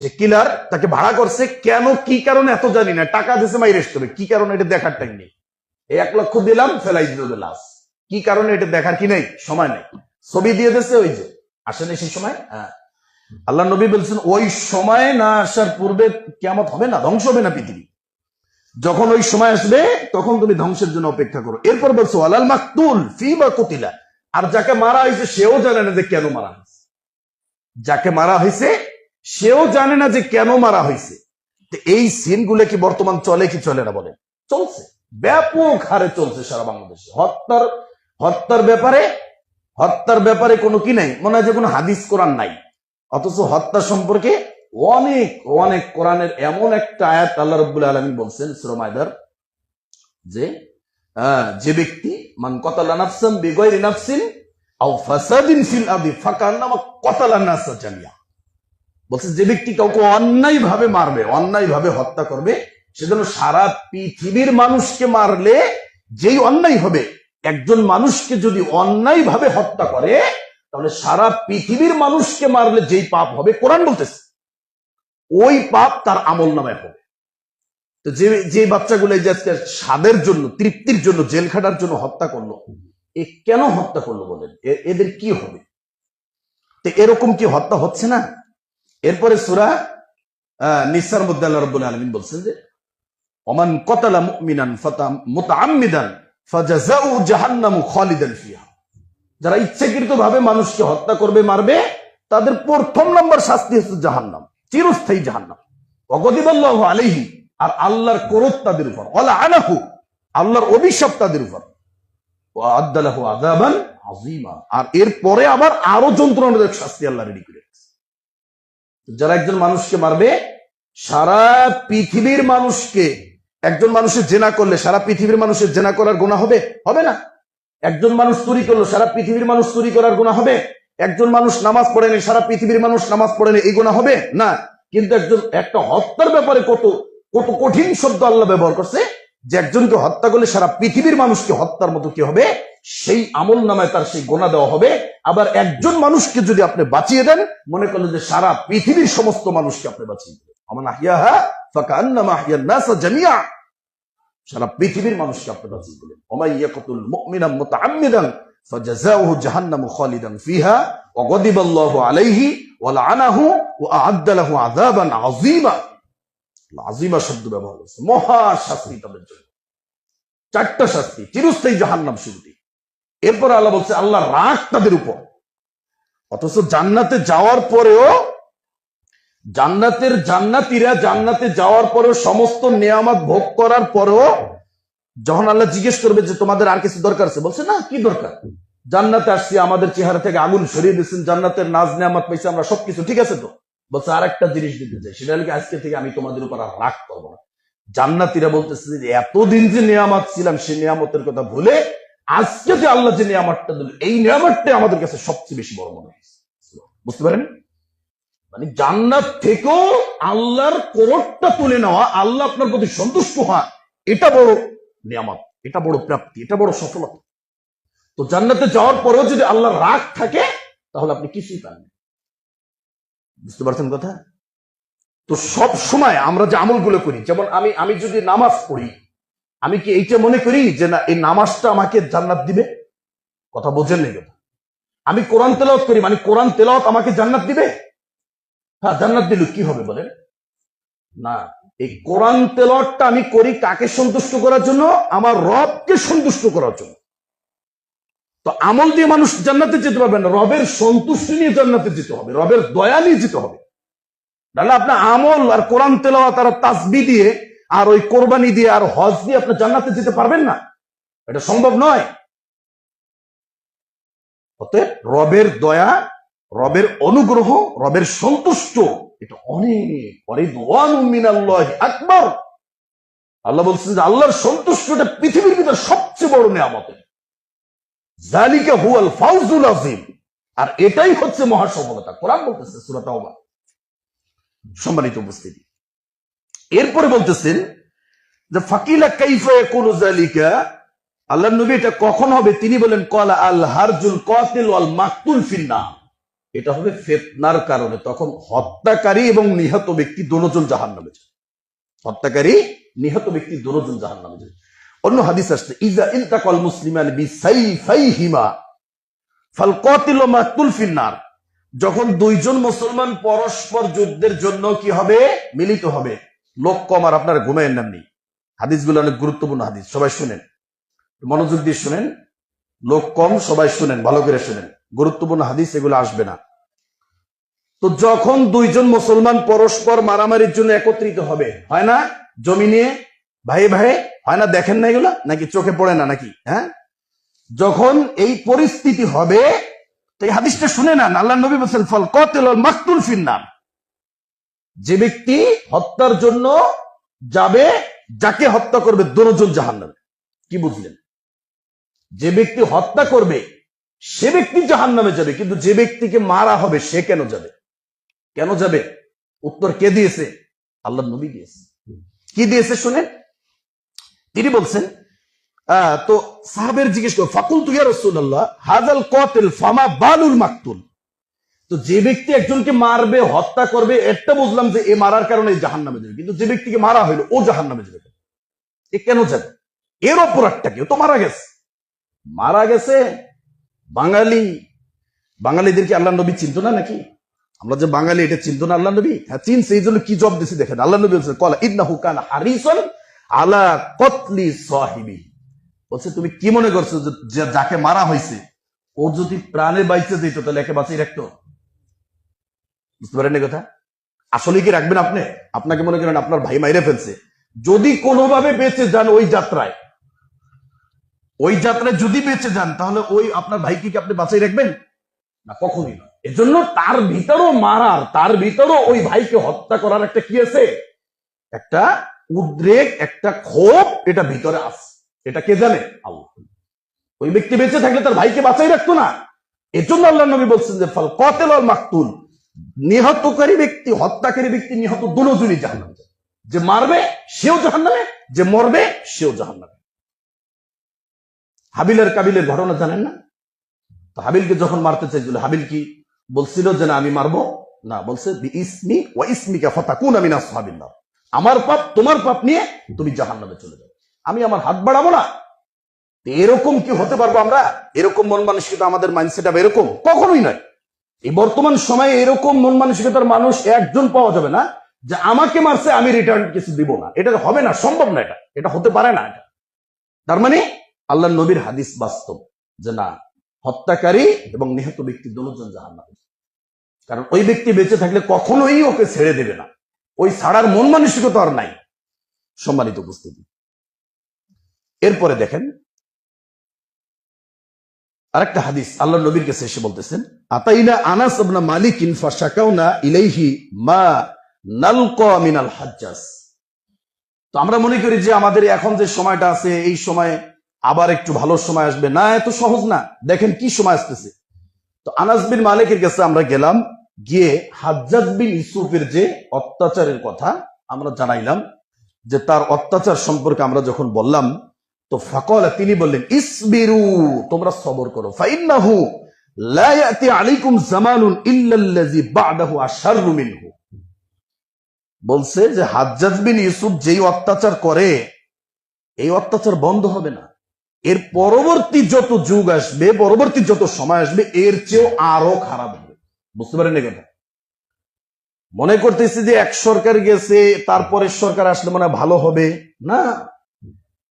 যে কিলার তাকে ভাড়া করছে, কেন কি কারণে এত জানি না, টাকা দিয়েছে মাইরেস্ট করে, কি কারণে এটা দেখার টাইম নেই। এই 1 লক্ষ দিলাম, ফেলাই দিল লাশ, কি কারণে এটা দেখার কি নেই, সময় নেই। ছবি দিয়ে দিয়েছে, ওই যে আসেনি সেই সময়। হ্যাঁ, আল্লাহ নবী বলছেন ওই সময় না আসার পূর্বে কিয়ামত হবে না, ধ্বংস হবে না পৃথিবী। যখন ওই সময় আসবে তখন তুমি ধ্বংসের জন্য অপেক্ষা করো। এরপর বলছো আলাল মাকতুল ফিমা কুতিলা, আর যাকে মারা হয়েছে সেও জানে না যে কেন মারা হয়েছে। যাকে মারা হয়েছে সেও জানে না যে কেন মারা হয়েছে। এই সিনগুলো কি বর্তমান চলে কি চলে না বলেন? চলছে, ব্যাপক হারে চলছে সারা বাংলাদেশে। হত্যার ব্যাপারে কোনো কি নাই, মনে হয় যে কোনো হাদিস কোরআন নাই, অথচ হত্যা সম্পর্কে অনেক অনেক কোরআনের এমন একটা আয়াত আল্লাহ রাব্বুল আলামিন বলছেন সূরা মায়দার, যে ব্যক্তি মান কাতালা নাফসান বিগাইরি নাফসিন আও ফাসাদিন ফিল আরদি ফাকান্নামা কাতালান নাস জামিয়া। বলছে যে ব্যক্তি কাউকে অন্যায় ভাবে মারবে, অন্যায় ভাবে হত্যা করবে, সেজন্য সারা পৃথিবীর মানুষকে মারলে যেই অন্যায় হবে, একজন মানুষকে যদি অন্যায় ভাবে হত্যা করে তাহলে সারা পৃথিবীর মানুষকে মারলে যেই পাপ হবে, কোরআন বলতেছে ওই পাপ তার আমল নামায় হবে। তো যে বাচ্চাগুলো এই যে আজকে স্বাদের জন্য, তৃপ্তির জন্য, জেল খাটার জন্য হত্যা করলো, এ কেন হত্যা করলো বলেন? এদের কি হবে? তো এরকম কি হত্যা হচ্ছে না? এরপরে সূরা নিসার মধ্যে আল্লাহ রাব্বুল আলামিন বলছেন যে ওমান কাতালা মুমিনান মুতাআম্মিদান ফাজাযাউ জাহান্নামু খালিদান ফিহা, যারা ইচ্ছাকৃতভাবে মানুষকে হত্যা করবে, মারবে, তাদের প্রথম নম্বর শাস্তি হচ্ছে জাহান্নাম, চিরস্থায়ী জাহান্নাম। ওয়াগদিবাল্লাহু আলাইহি, আর আল্লাহর ক্রোধ তাদের উপর, ওয়ালাআনাহু, আল্লাহর অভিশাপ তাদের উপর, ওয়া আদালাহু আযাবান আযীমা, আর এরপরে আবার আরো যন্ত্রণাদায়ক শাস্তি আল্লাহ রেডি করে রেখেছে। যারা একজন মানুষকে মারবে, সারা পৃথিবীর মানুষকে, একজন মানুষের জেনা করলে সারা পৃথিবীর মানুষের জেনা করার গুনাহ হবে? হবে না। একজন মানুষ চুরি করলো, সারা পৃথিবীর মানুষ চুরি করার গুনাহ হবে? একজন মানুষ নামাজ পড়েনি, সারা পৃথিবীর মানুষ নামাজ পড়েনি, এই গুনাহ হবে না। কিন্তু একটা হত্যার ব্যাপারে কত কত কঠিন শব্দ আল্লাহ ব্যবহার করছে, যে একজনকে হত্যা করলে সারা পৃথিবীর মানুষকে হত্যার মতো কি হবে, সেই আমল নামায় তার সেই গোনা দেওয়া হবে। আবার একজন মানুষকে যদি আপনি বাঁচিয়ে দেন, মনে করলেন যে সারা পৃথিবীর সমস্ত মানুষকে আপনি বাঁচিয়ে দেবেন, আমান আহইয়াহা ফাকান্নামা আহইয়ান নাস জামিয়া, সারা পৃথিবীর মানুষকে আপনি বাঁচিয়ে দিলেন। ওমাই ইয়াকতুল মুমিনান মুতাআম্মিদান ফাজাযাউহু জাহান্নামু খালিদান ফিহা ওয়া গাদিবাল্লাহু আলাইহি ওয়া লাআনাহু ওয়া আ'আদ্দা লাহু আযাবান আযীমা। আযীমা শব্দ ব্যবহার করেছে, মহা শাস্তি তাদের জন্য, 4টা শাস্তি, চিরস্থায়ী জাহান্নাম শুরুতে। এরপর আল্লাহ বলছে আল্লাহর রাগ তাদের উপর। অথচ জান্নাতে যাওয়ার পরেও, জান্নাতীরা জান্নাতে যাওয়ার পরেও, সমস্ত নিয়ামত ভোগ করার পরেও, যখন আল্লাহ জিজ্ঞেস করবে যে তোমাদের আর কিছু দরকার আছে, বলছে না, কি দরকার, জান্নাতে আসছি, আমাদের চেহারা থেকে আগুন সরিয়ে দিয়েছেন, জান্নাতের নাজ নিয়ামত পাইছি আমরা, সবকিছু ঠিক আছে তো। বলছে আর একটা জিনিস দিতে চাই, সেটা হলে আজকে থেকে আমি তোমাদের উপর আর রাগ করবো না। জান্নাতীরা বলতেছে যে এতদিন যে নিয়ামত ছিলাম, সেই নিয়ামতের কথা ভুলে আজকে যে আল্লাহ যে নিয়ামতটা দিল, এই নিয়ামতটা আমাদের কাছে সবচেয়ে বেশি বড় মনে হয়েছে। বুঝতে পারেন? মানে জান্নাত থেকেও আল্লাহর কোরআনটা তুলে নেওয়া, আল্লাহ আপনার প্রতি সন্তুষ্ট হওয়া, এটা বড় নিয়ামত, এটা বড় প্রাপ্তি, এটা বড় সফলতা। তো জান্নাতে যাওয়ার পরেও যদি আল্লাহর রাগ থাকে, তাহলে আপনি কিছুই পান না। বুঝতে পারছেন কথা? তো সব সময় আমরা যে আমলগুলো করি, যেমন আমি যদি নামাজ পড়ি, আমি কি এইটা মনে করি যে না, এই নামাজটা আমাকে জান্নাত দিবে? কথা বোঝেন না কথা। আমি কোরআন তেলাওয়াত করি, মানে কোরআন তেলাওয়াত আমাকে জান্নাত দিবে? হ্যাঁ, জান্নাত দিল, কি হবে বলেন? না, এই কোরআন তেলাওয়াতটা আমি করি কাকে সন্তুষ্ট করার জন্য? আমার রবকে সন্তুষ্ট করার জন্য। তো আমল দিয়ে মানুষ জান্নাতে যেতে পারবে না, রবের সন্তুষ্টি নিয়ে জান্নাতে যেতে হবে, রবের দয়া নিয়ে যেতে হবে। তাহলে আপনার আমল আর কোরআন তেলাওয়াত আর তাসবিহ দিয়ে আর ওই কোরবানি দিয়ে আর হজ দিয়ে আপনি জান্নাতে যেতে পারবেন না, এটা সম্ভব নয়। অতএব রবের দয়া, রবের অনুগ্রহ, রবের সন্তুষ্ট, এটা অনেক মিনাল্লাহি আকবার। আল্লাহ বলছেন যে আল্লাহর সন্তুষ্টটা পৃথিবীর ভিতরে সবচেয়ে বড় নিয়ামত, যালিকা হুয়াল ফাউজুল আযীম, আর এটাই হচ্ছে মহা সফলতা। কোরআন বলতেছে সূরা তাওবা। সম্মানিত উপস্থিতি, এরপরে বলতেছেন যে ফাকিলা কাইফা ইয়াকুনু যালিকা, আল্লাহর নবী এটা কখন হবে তিনি বলেন, ক্বালা আল হারজুল কাতিল ওয়াল মাকতুল ফিন্নার, এটা হবে ফিতনার কারণে, তখন হত্যাকারী এবং নিহত ব্যক্তি দুজন জাহান্নামে যাবে। হত্যাকারী নিহত ব্যক্তি দুজন জাহান্নামে যাবে। অন্য হাদিস আসছে, ইজা ইলতাকাল মুসলিমান বিসাইফাইহিমা ফাল কাতিলু মাকতুল ফিন্নার। যখন দুইজন মুসলমান পরস্পর যুদ্ধের জন্য কি হবে, মিলিত হবে। লোক কম আর আপনারা ঘুমায়েন নামনি। হাদিসগুলো অনেক গুরুত্বপূর্ণ হাদিস, সবাই শুনেন, মনোযোগ দিয়ে শুনেন। লোক কম, সবাই শুনেন, ভালো করে শুনেন, গুরুত্বপূর্ণ হাদিস, এগুলো আসবে না। তো যখন দুইজন মুসলমান পরস্পর মারামারির জন্য একত্রিত হবে, হয় না জমি নিয়ে ভাই ভাই, হয় না, দেখেন না এগুলা, নাকি চোখে পড়ে না নাকি? হ্যাঁ, যখন এই পরিস্থিতি হবে, তো এই হাদিসটা শুনে না, আল্লাহ নবী বলেছেন ফাল কাতিলুল মাকতুল ফিন্নার। যে ব্যক্তি হত্যার জন্য যাবে, যাকে হত্যা করবে দুজন জাহান্নামে। কি বুঝলেন? যে ব্যক্তি হত্যা করবে সে ব্যক্তি জাহান্নামে যাবে, কিন্তু যে ব্যক্তিকে মারা হবে সে কেন যাবে? কেন যাবে? উত্তর কে দিয়েছে? আল্লাহ নবী দিয়েছে। কি দিয়েছে শুনেন। তিনি বলছেন, তো সাহাবের জিজ্ঞেস করো, ফাকুলতু ইয়া রাসূলুল্লাহ হাযাল কাতিল ফামা বালুল মাকতুল। তো যে ব্যক্তি একজনকে মারবে, হত্যা করবে, এটা বুঝলাম যে এ মারার কারণে জাহান্নামে যাবে, কিন্তু যে ব্যক্তিকে মারা হইলো ও জাহান্নামে যাবে, এ কেন যাবে? এর অপরাধটা কি? ও তো মারা গেছে। মারা গেছে। বাঙালিদেরকে আল্লাহ নবী চিনত না নাকি? আমরা যে বাঙালি, এটা চিনত না আল্লাহ নবী? হ্যাঁ চিনছে। এই জন্য কি জব দিছে দেখেন। আল্লাহ নবী বলছেন, ক্বালা ইন্নাহু কানা হারিসান আলা কতলি সাহিবি। বলছে তুমি কি মনে করছো যে যাকে মারা হয়েছে ও যদি প্রাণে বাইচে যেত তাহলে একে বাঁচিয়ে রাখতো? বুঝতে পারেন এই কথা? আসলে কি রাখবেন আপনি? আপনাকে মনে করেন আপনার ভাই মাইরে ফেলছে, যদি কোনোভাবে বেঁচে যান ওই যাত্রায় যদি বেঁচে যান, তাহলে ওই আপনার ভাইকে কি আপনি বাঁচাই রাখবেন? না, কখনই না। এজন্য তার ভিতরও মারার, তার ভিতরও ওই ভাইকে হত্যা করার একটা কি আছে, একটা উদ্রেক, একটা ক্ষোভ, এটা ভিতরে আছে। এটা কে জানে? আল্লাহ। ওই ব্যক্তি বেঁচে থাকলে তার ভাইকে বাঁচাই রাখতো না। এজন্য আল্লাহ নবী বলছেন যে ফাল কাতিল ওয়াল মাকতুল, নিহতকারী ব্যক্তি, হত্যাকারী ব্যক্তি, নিহত দুজনই জাহান্নামে যাবে। যে মারবে সেও জাহান্নামে, যে মরবে সেও জাহান্নামে। হাবিল আর কাবিলের ঘটনা জানেন না? তো হাবিলকে যখন মারতে চাইছিল, হাবিল কি বলছিল যে না আমি মারবো না? বলছে বিইসমি ওয়া ইসমিকা ফাতাকুনা মিন আসহাবিন নার। আমার পাপ তোমার পাপ নিয়ে তুমি জাহান্নামে চলে যাবে, আমি আমার হাত বাড়াবো না। এরকম কি হতে পারবো আমরা? এরকম মন মানসিকতা, আমাদের মাইন্ডসেট এরকম কখনোই নয়। এই বর্তমান সময়ে এরকম মন মানসিকতার মানুষ একজন পাওয়া যাবে না যে আমাকে মারছে আমি রিটার্ন কিছু দিব না। এটা হবে না, সম্ভব না, এটা হতে পারে না। এটা তার মানে আল্লাহ নবীর হাদিস বাস্তব যে না, হত্যাকারী এবং নিহত ব্যক্তি দুজন জাহান্নামে। কারণ ওই ব্যক্তি বেঁচে থাকলে কখনোই ওকে ছেড়ে দেবে না, ওই ছাড়ার মন মানসিকতা আর নাই। সম্মানিত উপস্থিতি, এরপরে দেখেন আরেকটা হাদিস আল্লাহ নবীর কাছে এসে বলতেছেন, আতাইনা আনাস ইবনে মালিক ফাশাকাউনা ইলাইহি মা নালকা মিনাল হাজ্জাজ। তো আমরা মনে করি যে আমাদের এখন যে সময়টা আছে, এই সময় আবার একটু ভালো সময় আসবে না, এত সহজ না। দেখেন কি সময় আসতেছে। তো আনাস বিন মালিকের কাছে আমরা গেলাম, গিয়ে হাজ্জাজ বিন ইউসুফের যে অত্যাচারের কথা আমরা জানাইলাম, যে তার অত্যাচার সম্পর্কে আমরা যখন বললাম, তো ফাকাল, তিনি বললেন ইসবিরু, তোমরা সবর করো, ফাইন্নাহু লা ইয়াতি আলাইকুম জামানুন ইল্লাল্লাযী বা'দাহু আশাররু মিনহু। বলছে যে হাজ্জাজ বিন ইউসুফ যেই অত্যাচার করে, এই অত্যাচার বন্ধ হবে না। এর পরবর্তী যত যুগ আসবে, পরবর্তী যত সময় আসবে, এর চেয়েও আরো খারাপ হবে। বুঝতে পারেন না কথা? মনে করতেছি যে এক সরকার গেছে, তারপরে সরকার আসলে মনে ভালো হবে না,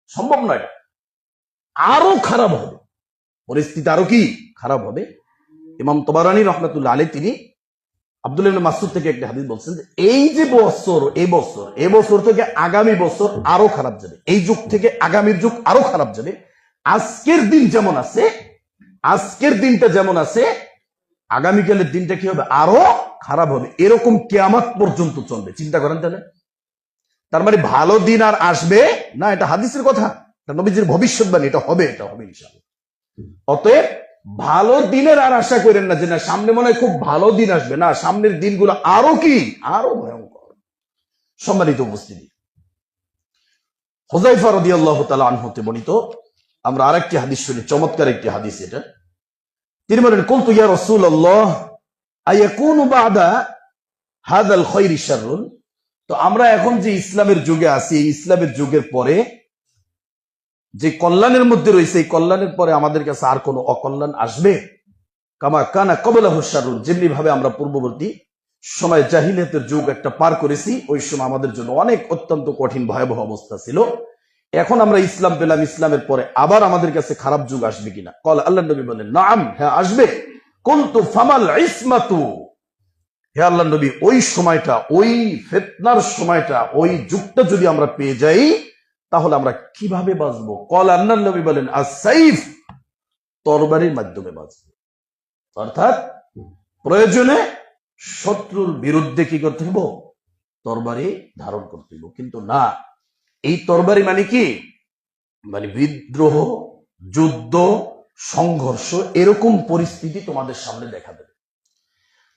সম্ভব নয়। আরো খারাপ হবে পরিস্থিতি, আরো কি খারাপ হবে। ইমাম তবারানী রহমাতুল্লাহ আলাইহি তিনি আব্দুল্লাহ ইবনে মাসউদ থেকে একটা হাদিস বলছেন যে এই যে বছর, এই বছর থেকে আগামী বছর আরো খারাপ যাবে, এই যুগ থেকে আগামীর যুগ আরো খারাপ যাবে। আজকের দিন যেমন আছে, আজকের দিনটা যেমন আছে, আগামীকালের দিনটা কি হবে? আরো খারাপ হবে। এরকম কিয়ামত পর্যন্ত চলবে। চিন্তা করেন তাহলে। তার মানে ভালো দিন আর আসবে না, এটা হাদিসের কথা, এটা নবীজির ভবিষ্যৎবাণী, এটা হবে ইনশাআল্লাহ। অতএব ভালো দিনের আর আশা করেন না যে না সামনে মনে হয় খুব ভালো দিন আসবে, না, সামনের দিনগুলো আরো কি, আরো ভয়ঙ্কর। সম্মানিত উপস্থিতি, হুযায়ফা রাদিয়াল্লাহু তাআলা আনহু হতে বর্ণিত আমরা আরেকটি হাদিস শুনি, চমৎকার একটি হাদিস এটা। তিনি বলেন, কুলতু ইয়া রাসূলুল্লাহ আয়াকুনু বাদা হাদাল খায়রি শাররুন, তো আমরা এখন যে ইসলামের যুগে আছি, এই ইসলামের যুগের পরে যে কল্যাণের মধ্যে রয়েছে, এই কল্যাণের পরে আমাদের কাছে আর কোনো অকল্যাণ আসবে? কামা কানা কবলাহু শাররুন, যেমনি ভাবে আমরা পূর্ববর্তী সময় জাহিলিয়াতের যুগ একটা পার করেছি, ওই সময় আমাদের জন্য অনেক অত্যন্ত কঠিন ভয়াবহ অবস্থা ছিল। এখন আমরা ইসলাম পেলাম, ইসলামের পরে আবার আমাদের কাছে খারাপ যুগ আসবে কিনা? কল আল্লাহ নবী বলেন, নাম, হ্যাঁ আসবে। কুনতু ফামাল ইসমাতু, হে আল্লাহ নবী, ওই সময়টা, ওই ফিতনার সময়টা, ওই যুগটা যদি আমরা পেয়ে যাই, তাহলে আমরা কিভাবে বাঁচবো? কল আল্লাহ নবী বলেন, আস-সাইফ, তরবারির মাধ্যমে বাঁচবো। অর্থাৎ প্রয়োজনে শত্রুর বিরুদ্ধে কি করতে হইব? তরবারি ধারণ করতে হইব। কিন্তু না, এই তরবারি মানে কি? মানে বিদ্রোহ, যুদ্ধ, সংঘর্ষ, এরকম পরিস্থিতি তোমাদের সামনে দেখা দেবে।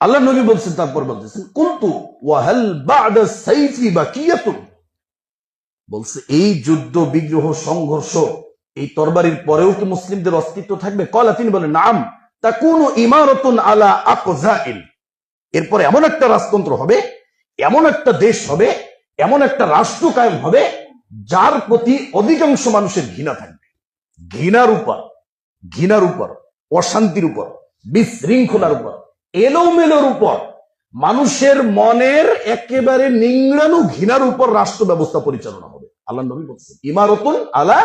আল্লাহ নবী বলছেন, তারপর বলতেছেন, কুনতু ওয়াহাল বা'দা সাইফি বাকিয়াতুন, বলছে এই যুদ্ধ, বিগ্রহ, সংঘর্ষ, এই তরবারির পরেও কি মুসলিমদের অস্তিত্ব থাকবে? কলা, তিনি বলেন, নাম, তাকুনু ইমারাতুন আলা আকযাইন, এরপরে এমন একটা রাজতন্ত্র হবে, এমন একটা দেশ হবে, এমন একটা রাষ্ট্র কায়েম হবে, যার প্রতি অধিকাংশ মানুষের ঘৃণা থাকবে। ঘৃণার উপর, অশান্তির উপর, বিশৃঙ্খলার উপর, এলোমেলোর উপর, মানুষের মনের একেবারে নিংড়ানো ঘৃণার উপর রাষ্ট্র ব্যবস্থা পরিচালনা হবে। আল্লাহ নবী বলছেন, ইমারাতুন আলা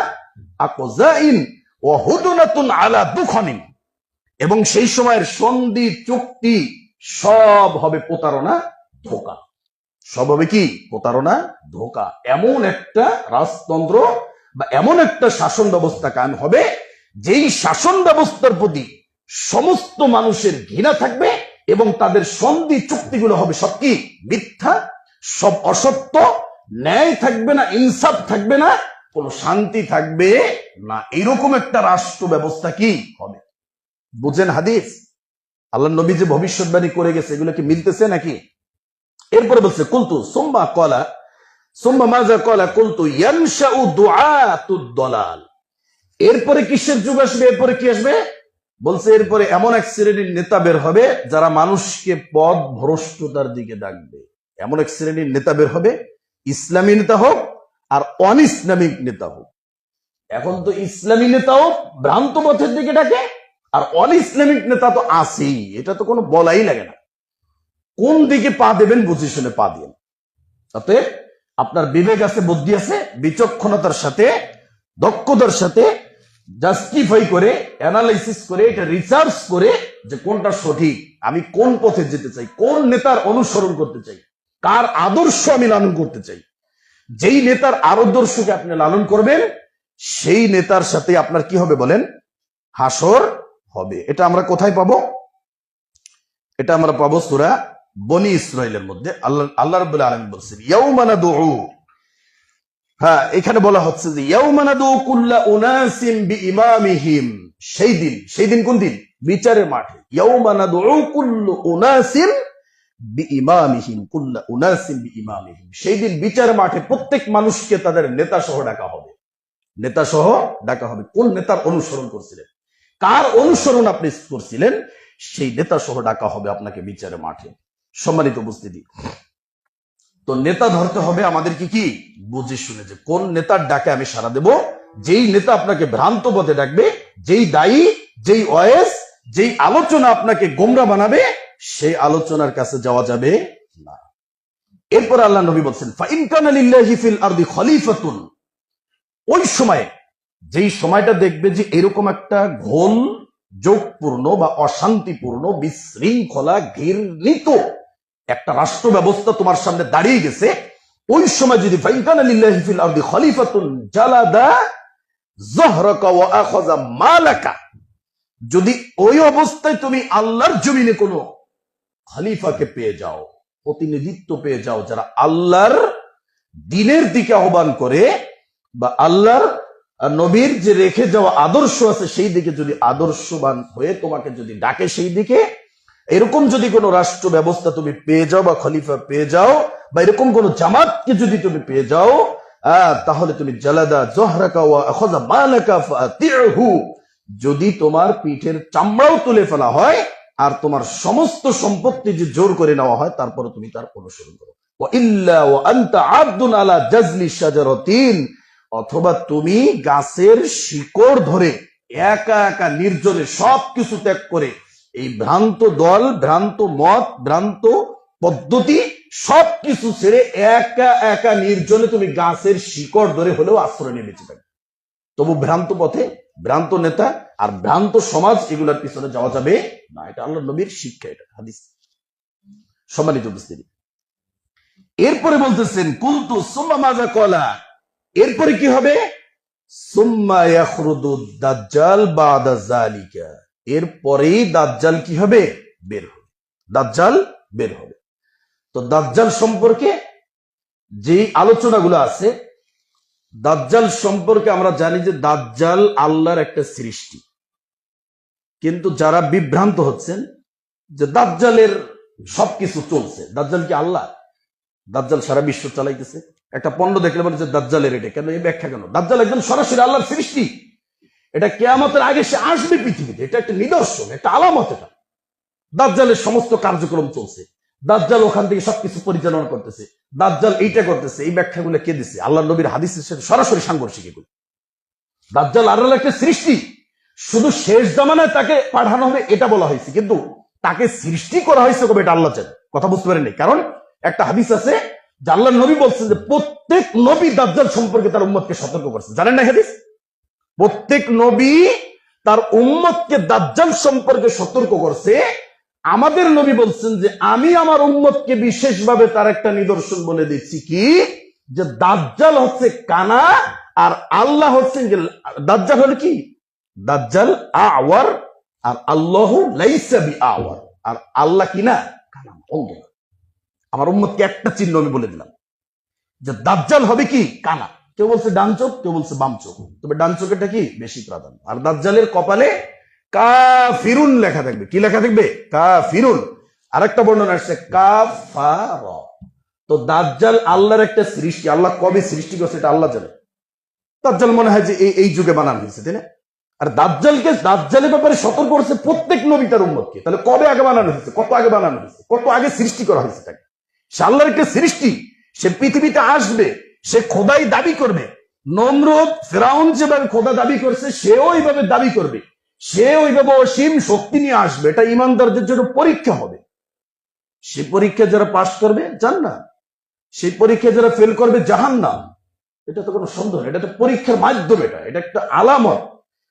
আকযাইন ওয়া হুদনাতুন আলা দুখানিন, এবং সেই সময়ের সন্ধি চুক্তি সব হবে প্রতারণা, ধোঁকা। সব হবে কি? প্রতারণা, ধোঁকা। এমন একটা রাজতন্ত্র বা এমন একটা শাসন ব্যবস্থা কায়েম হবে, যেই শাসন ব্যবস্থার প্রতি সমস্ত মানুষের ঘৃণা থাকবে, এবং তাদের সন্ধি চুক্তিগুলো হবে সব কি? মিথ্যা, সব অসত্য, ন্যায় থাকবে না, ইনসাফ থাকবে না, কোনো শান্তি থাকবে না। এরকম একটা রাষ্ট্র ব্যবস্থা কি হবে? বুঝেন হাদিস? আল্লাহ নবী যে ভবিষ্যৎবাণী করে গেছে, এগুলো কি মিলতেছে নাকি? এরপরে বলছে, কুলতু সুম্মা কলা, সুম্মা মাজা কলা কুলতু ইয়ানশাউ দুআতুদ দালাল, এরপরে কিসের যুগ আসবে? এরপরে কি আসবে? বলছে, এরপরে এমন এক শ্রেণীর নেতা বের হবে, যারা মানুষকে পথ ভ্রষ্টতার দিকে ডাকবে। এমন এক শ্রেণীর নেতা বের হবে, ইসলামী নেতা হোক আর অন ইসলামিক নেতা হোক। এখন তো ইসলামী নেতাও ভ্রান্ত পথের দিকে ডাকে, আর অন ইসলামিক নেতা তো আছেই, এটা তো কোনো বলাই লাগে না। কোন দিকে পা দেবেন বুঝে শুনে পা দিন। তাতে আপনার বিবেক আছে, বুদ্ধি আছে, বিচক্ষণতার সাথে, দক্ষতার সাথে জাস্টিফাই করে, অ্যানালাইসিস করে, এটা রিসার্চ করে, যে কোনটা সঠিক, আমি কোন পথে যেতে চাই, কোন নেতার অনুসরণ করতে চাই, কার আদর্শ আমি লালন করতে চাই। যেই নেতার আদর্শকে আপনি লালন করবেন, সেই নেতার সাথে আপনার কি হবে বলেন? হাসর হবে। এটা আমরা কোথায় পাবো? এটা আমরা পাবো সূরা বনি ইসরাইলের মধ্যে। আল্লাহ রাব্বুল আলামিন বলছেন, ইয়াউমা নাদউ, হ্যাঁ, এখানে বলা হচ্ছে যে ইয়াউমা নাদউ কুল্লা উনাসিন বিইমামিহিম, সেই দিন কোন দিন? বিচারের মাঠে। ইয়াউমা নাদউ কুল্লু উনাসিন বিইমামিহিম, কুল্লা উনাসিন বিইমামিহিম, সেই দিন বিচারের মাঠে প্রত্যেক মানুষকে তাদের নেতা সহ ডাকা হবে। নেতা সহ ডাকা হবে। কোন নেতার অনুসরণ করছিলেন, কার অনুসরণ আপনি করছিলেন, সেই নেতা সহ ডাকা হবে আপনাকে বিচারের মাঠে। সম্মানিত উপস্থিতি, তো নেতা ধরতে হবে আমাদেরকে কি? বুঝে শুনে, যে কোন নেতার ডাকে আমি সাড়া দেব। যেই নেতা আপনাকে ভ্রান্ত পথে ডাকবে, যেই দায়ী, যেই ওয়াইজ, যেই আলোচনা আপনাকে গোমরা বানাবে, সেই আলোচনার কাছে যাওয়া যাবে না। এরপর আল্লাহ নবী বলছেন, ফাইন কানা লিল্লাহি ফিল আরদি খলিফাতুন, ওই সময়ে, যেই সময়টা দেখবে যে এরকম একটা ঘোল যোগপূর্ণ বা অশান্তিপূর্ণ, বিশৃঙ্খলা, ঘৃণিত একটা রাষ্ট্র ব্যবস্থা তোমার সামনে দাঁড়িয়ে গেছে, ওই সময় যদি ফাইন কানা লিল্লাহি ফিল আরদি খলিফাতুন জালাদা যহরাকা ওয়া আখাযা মালাকা, যদি ওই অবস্থায় তুমি আল্লাহর জমিনে কোনো খলিফাকে পেয়ে যাও, প্রতিনিধিত্ব পেয়ে যাও, যারা আল্লাহর দ্বীনের দিকে আহ্বান করে, বা আল্লাহর নবীর যে রেখে যাওয়া আদর্শ আছে সেই দিকে যদি আদর্শবান হয়ে তোমাকে যদি ডাকে সেই দিকে, এরকম যদি কোনো রাষ্ট্র ব্যবস্থা তুমি পেয়ে যাও, বা খলিফা পেয়ে যাও, বা এরকম কোন জামাতকে যদি তুমি পেয়ে যাও, তাহলে তুমি জালাদা যহরাকা ওয়া আখাযা মালাকা ফাতিহু, যদি তোমার পিঠের চামড়াও তুলে ফেলা হয়, আর তোমার সমস্ত সম্পত্তি যে জোর করে নেওয়া হয় তারপরে তুমি তার অনুসরণ করো। অথবা তুমি গাছের শিকড় ধরে একা একা নির্জনে সবকিছু ত্যাগ করে এই ভ্রান্ত দল, ভ্রান্ত মত, ভ্রান্ত পদ্ধতি সবকিছু ছেড়ে একা একা নির্জনে তুমি গাছের শিকড় ধরে হলেও আশ্রয় নিয়ে বেঁচে থাকবে। তবু ভ্রান্ত পথে, ভ্রান্ত নেতা আর ভ্রান্ত সমাজ এগুলোর পিছনে যাওয়া যাবে না। এটা আল্লাহ নবীর শিক্ষা, এটা হাদিস। সম্মানিত উপস্থিতি, এরপরে বলতেছেন কুলতু সুম্মা মাজা কলা, এরপরে কি হবে? সুম্মা ইয়াখরুদু দাজ্জাল বাদা যালিকা, এরপরেই দাজ্জাল কি হবে? বের হবে। দাজ্জাল বের হবে। তো দাজ্জাল সম্পর্কে যে আলোচনাগুলো আছে, দাজ্জাল সম্পর্কে আমরা জানি যে দাজ্জাল আল্লাহর একটা সৃষ্টি। কিন্তু যারা বিভ্রান্ত হচ্ছেন যে দাজ্জালের সবকিছু চলছে, দাজ্জাল কি আল্লাহ? দাজ্জাল সারা বিশ্ব চালাইতেছে। একটা পণ্য দেখলে বলে যে দাজ্জালের এটা কেন, এই ব্যাখ্যা কেন? দাজ্জাল একদম সরাসরি আল্লাহর সৃষ্টি। এটা কিয়ামতের আগে সে আসবে পৃথিবীতে, এটা একটা নিদর্শন, একটা আলামত। এটা দাজ্জালের সমস্ত কার্যক্রম চলছে, দাজ্জাল ওখান থেকে সবকিছু পরিচালনা করতেছে, দাজ্জাল এইটা করতেছে। এই ব্যাখ্যাগুলো কে দিচ্ছে? আল্লাহ নবীর হাদিসের সাথে সরাসরি সাংঘর্ষিক এগুলো। দাজ্জাল আল্লাহর একটা সৃষ্টি, শুধু শেষ জামানায় তাকে পাঠানো হবে এটা বলা হয়েছে, কিন্তু তাকে সৃষ্টি করা হয়েছে কবে এটা আল্লাহ জানে। কথা বুঝতে পারেননি? কারণ একটা হাদিস আছে যে আল্লাহ নবী বলছেন যে প্রত্যেক নবী দাজ্জাল সম্পর্কে তার উম্মতকে সতর্ক করছেন। জানেন না হাদিস? প্রত্যেক নবী তার উম্মতকে দাজ্জাল সম্পর্কে সতর্ক করছে। আমাদের নবী বলছেন যে আমি আমার উম্মতকে বিশেষভাবে তার একটা নিদর্শন বলে দিচ্ছি, কি? যে দাজ্জাল হচ্ছে কানা, আর আল্লাহ হচ্ছেন যে দাজ্জাল হলো কি? দাজ্জাল আওয়ার, আর আল্লাহ লাইসা বিআওয়ার। আর আল্লাহ কি না? কানা, অন্ধ। আমার উম্মতকে একটা চিহ্ন আমি বলে দিলাম যে দাজ্জাল হবে কি? কানা। কেউ বলছে ডান চোখ, কেউ বলছে বাম চোখ, তবে ডান চোখেরটা কি বেশি প্রাধান্য। আর দাজ্জালের কপালে কাফিরুন লেখা থাকবে। কি লেখা থাকবে? কাফিরুন। আরেকটা বর্ণনা আসছে কাফার। তো দাজ্জাল আল্লাহর একটা সৃষ্টি। আল্লাহ কবে সৃষ্টি করছে এটা আল্লাহ জানে। দাজ্জাল মনে হয় যে এই যুগে বানানো হয়েছে, তাই না? আর দাজ্জালের ব্যাপারে সতর্ক করছে প্রত্যেক নবী তার উম্মতকে। তাহলে কবে আগে বানানো হয়েছে? কত আগে বানানো হয়েছে? কত আগে সৃষ্টি করা হয়েছে তাকে? সে আল্লাহর একটা সৃষ্টি, সে পৃথিবীতে আসবে, সে খোদাই দাবি করবে। নমরুদ, ফিরাউন যেভাবে খোদা দাবি করছে সেও ওইভাবে দাবি করবে, সে ওইভাবে অসীম শক্তি নিয়ে আসবে। এটা ইমানদারদের জন্য পরীক্ষা হবে। সে পরীক্ষা যারা পাশ করবে জান্নাত, সেই পরীক্ষা যারা ফেল করবে জাহান্নাম। এটা তো কোনো সন্দেহ নেই, এটা তো পরীক্ষার মাধ্যম, এটা একটা আলামত।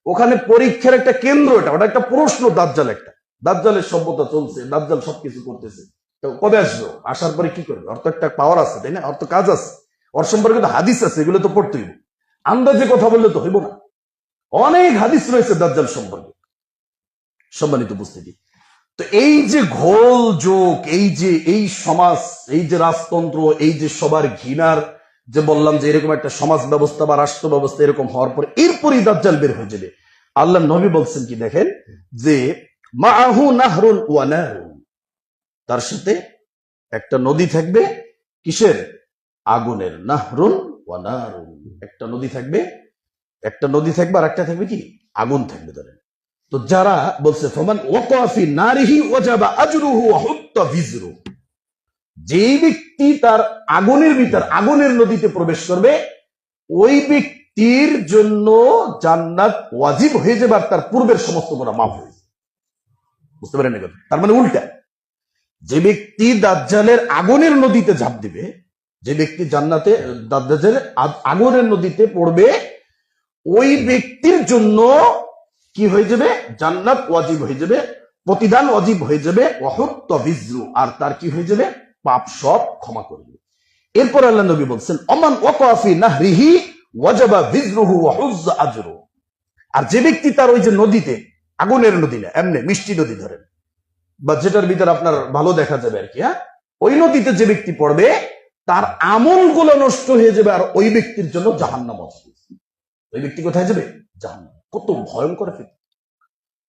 ওখানে পরীক্ষার একটা কেন্দ্র, ওটা একটা প্রশ্ন। দাজ্জাল একটা, দাজ্জালের সভ্যতা চলছে, দাজ্জাল সবকিছু করতেছে। তো কবে আসবে? আসার পরে কি করবে? ওর তো একটা পাওয়ার আছে, তাই না? ওর তো কাজ আছে, ওর সম্পর্কে তো হাদিস আছে, এগুলো তো পড়তে হইব। আন্দাজে কথা বললে তো হইব না। অনেক হাদিস রয়েছে দাজ্জাল সম্পর্কে। সম্মানিত উপস্থিতি, তো এই যে ঘোল যোগ, এই সমাজ, এই যে রাজতন্ত্র, এই যে সবার ঘৃণার, যে বললাম যে এরকম একটা সমাজ ব্যবস্থা বা রাষ্ট্র ব্যবস্থা এরকম হওয়ার পরে এরপরই দাজ্জাল বের হয়ে যাবে। আল্লাহ নবী বলছেন কি দেখেন, যে মাআহু নাহরুন ওয়া নারুন, তার সাথে একটা নদী থাকবে। কিসের? আগুনের। নাহরুন ওয়া নারুন, একটা নদী থাকবে, আর একটা থাকবে কি? আগুন থাকবে। ধরেন, তো যারা বলছে ফমান ওয়াকা ফি নারিহি ওয়াজাবা আজরুহু ওয়া হুত্তা ভিজরু, যেই ব্যক্তি তার আগুনের ভিতর, আগুনের নদীতে প্রবেশ করবে, ওই ব্যক্তির জন্য জান্নাত ওয়াজিব হয়ে যাবে, আর তার পূর্বের সমস্ত গুনাহ মাফ হয়ে যাবে। বুঝতে পারেন না? তার মানে উল্টা, যে ব্যক্তি দাজ্জালের আগুনের নদীতে ঝাঁপ দিবে, যে ব্যক্তি দাজ্জালের আগুনের নদীতে পড়বে, ওই ব্যক্তির জন্য কি হয়ে যাবে? জান্নাত ওয়াজিব হয়ে যাবে, প্রতিদান ওয়াজিব হয়ে যাবে। ওয়াহুত্তা ভিজরু, আর তার কি হয়ে যাবে? পাপ সব ক্ষমা করে দেবে। এরপর আল্লাহ নবী বলছেন অমান ওয়াকা ফি নাহরিহি ওয়াজাবা ভিজরুহু ওয়া হুজ্জা আজরু, আর যে ব্যক্তি তার ওই যে নদীতে, আগুনের নদী না, এমনি মিষ্টি নদী ধরেন, বা যেটার ভিতরে আপনার ভালো দেখা যাবে আর কি, হ্যাঁ, ওই নদীতে যে ব্যক্তি পড়বে তার আমলগুলো নষ্ট হয়ে যাবে, আর ওই ব্যক্তির জন্য জাহান্নাম আছে। ওই ব্যক্তি কোথায় যাবে? জাহান্নাম। কত ভয়ঙ্কর ফিতনা,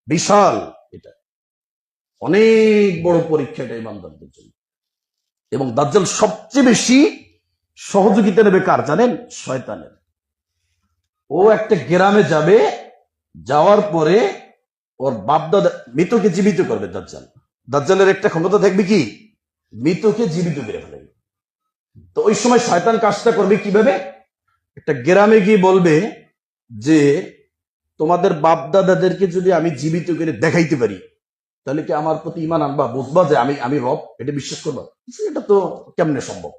বিশাল, এটা অনেক বড় পরীক্ষা এটা ইমানদারদের জন্য। এবং দাজ্জাল সবচেয়ে বেশি সহযোগিতা নেবে কার জানেন? শয়তানের। ও একটা গ্রামে যাবে, যাওয়ার পরে ওর বাপ দাদা মৃতকে জীবিত করবে দাজ্জাল। দাজ্জালের একটা ক্ষমতা থাকবে কি, মৃতকে জীবিত করে ফেলবে। তো ওই সময় শয়তান কাজটা করবে কিভাবে, একটা গ্রামে গিয়ে বলবে যে তোমাদের বাপ দাদাদেরকে যদি আমি জীবিত করে দেখাইতে পারি তাহলে কি আমার প্রতি ঈমান আনবা, বুঝবা যে আমি আমি রব, এটা বিশ্বাস করবা? এটা তো কেমনে সম্ভব,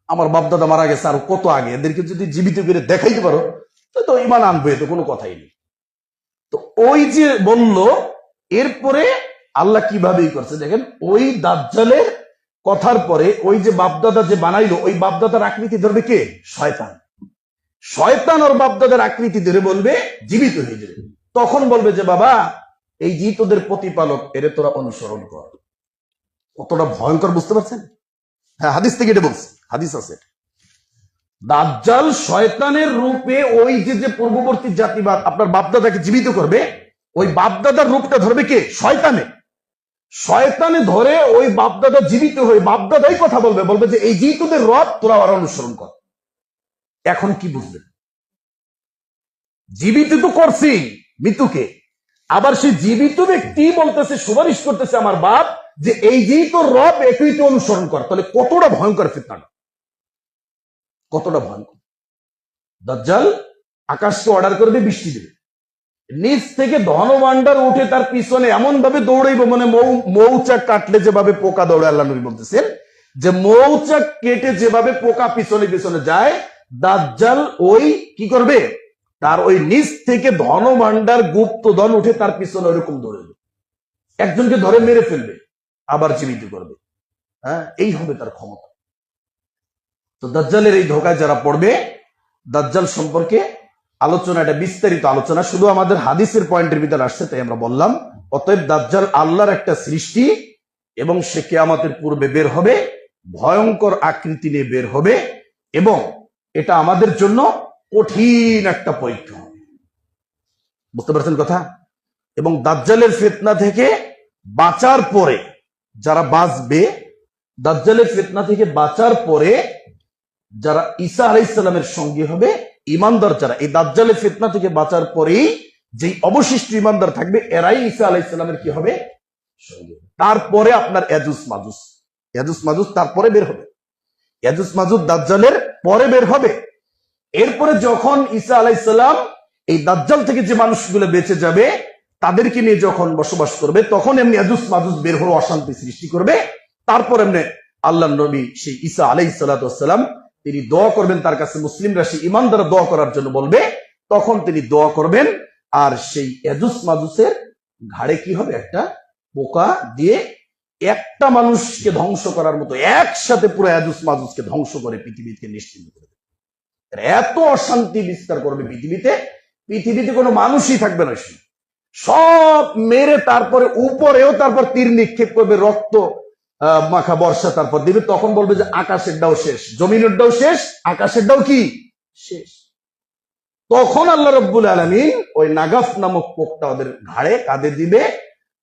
আমার বাপ দাদা মারা গেছে আর কত আগে, এদেরকে যদি জীবিত করে দেখাইতে পারো তো ঈমান আনবে, তো কোনো কথাই নেই। তো ওই যে বলল, এরপরে আল্লাহ কিভাবেই করছে দেখেন, ওই দাজ্জালের কথার পরে ওই যে বাপদাদা যে বানাইলো, ওই বাপদাদার আকৃতি ধরবে কে, শয়তান। শয়তান ওর বাপদাদার আকৃতি ধরে বলবে জীবিত হয়ে যাবে। তখন বলবে যে বাবা, এই যে তোদের প্রতিপালক, এরে তোরা অনুসরণ কর। কতটা ভয়ঙ্কর বুঝতে পারছেন? হ্যাঁ, হাদিস থেকে এটা বলছে, হাদিস আছে। দাজ্জাল শয়তানের রূপে ওই যে পূর্ববর্তী জাতিবাদ আপনার বাপদাদাকে জীবিত করবে, ওই বাপদাদার রূপটা ধরবে কে, শয়তানে। শয়তানে ধরে ওই বাপদাদা জীবিত হয়ে বাপদাদাই কথা বলবে, বলবে যে এই যে তোদের রব, তোরা আর অনুসরণ কর। এখন কি বুঝবেন, জীবিত তো করছি মৃত্যুকে, আবার সেই জীবিত ব্যক্তি বলতেছে, সুপারিশ করতেছে আমার বাপ যে এই যেই তোর রব, একই তো অনুসরণ কর। তাহলে কতটা ভয়ঙ্কর ফিতনাটা, কতটা ভয়ঙ্কর। দাজ্জাল আকাশকে অর্ডার করবে, বৃষ্টি দেবে, নিচ থেকে ধনভাণ্ডার উঠে তার পিছনে এমন ভাবে দৌড়াইব, মানে মৌচাক কাটলে যেভাবে পোকা দৌড়ে, আল্লাহ নবী বলতেছেন যে মৌচাক কেটে যেভাবে পোকা পিছনে পিছনে যায়, দাজ্জাল ওই কি করবে, তার ওই নিচ থেকে ধনভাণ্ডার গুপ্ত ধন উঠে তার পিছনে ওইরকম দৌড়াবে, একজনকে ধরে মেরে ফেলবে, আবার জীবিত করবে। হ্যাঁ, এই হবে তার ক্ষমতা। তো দাজ্জালের এই ধোকায় যারা পড়বে, দাজ্জাল সম্পর্কে আলোচনা, এটা বিস্তারিত আলোচনা, শুধু আমাদের হাদিসের পয়েন্টের ভিতরে আসছে তাই আমরা বললাম। অতএব দাজ্জাল আল্লাহর একটা সৃষ্টি এবং সে কিয়ামতের পূর্বে বের হবে, ভয়ঙ্কর আকৃতি নিয়ে বের হবে, এবং এটা আমাদের জন্য কঠিন একটা পরীক্ষা হবে। বুঝতে পারছেন কথা? এবং দাজ্জালের ফিতনা থেকে বাঁচার পরে যারা বাঁচবে, দাজ্জালের ফিতনা থেকে বাঁচার পরে যারা ঈসা আলাইহিস সালামের সঙ্গী হবে, ইমানদার যারা, এই দাজ্জালের ফিতনা থেকে বাঁচার পরেই যেই অবশিষ্ট ইমানদার থাকবে, এরাই ঈসা আলাইহিস সালামের কি হবে, সঙ্গী। তারপরে আপনার ইয়াজুজ মাজুজ, ইয়াজুজ মাজুজ তারপরে বের হবে, ইয়াজুজ মাজুজ দাজ্জালের পরে বের হবে। এরপরে যখন ঈসা আলাইহিস সালাম এই দাজ্জাল থেকে যে মানুষগুলো বেঁচে যাবে তাদেরকে নিয়ে যখন বসবাস করবে, তখন এমনি ইয়াজুজ মাজুজ বের হয়ে অশান্তি সৃষ্টি করবে। তারপর এমনি আল্লাহ নবী সেই ঈসা আলাইহিস সালাম তিনি দোয়া করবেন, তার কাছে মুসলিমরা সেই ইমানদার দোয়া করার জন্য বলবে, তখন তিনি দোয়া করবেন, আর সেই ইয়াজুজ মাজুজের ঘাড়ে কি হবে, একটা পোকা দিয়ে একটা মানুষকে ধ্বংস করার মতো একসাথে পুরো ইয়াজুজ মাজুজকে ধ্বংস করে পৃথিবীকে নিশ্চিন্ত করে দেবে। এত অশান্তি বিস্তার করবে পৃথিবীতে, পৃথিবীতে কোনো মানুষই থাকবে না, সব মেরে তারপরে উপরেও তারপর তীর নিক্ষেপ করবে, রক্ত মাখা বর্ষা তারপর দিবে। তখন বলবে যে আকাশের ডাও শেষ, জমিনের ডাও শেষ, আকাশের ডাও কি শেষ। তখন আল্লাহ রাব্বুল আলামিন ওই নাগাফ নামক পোকটা ওদের ঘাড়ে কাঁধে দিবে,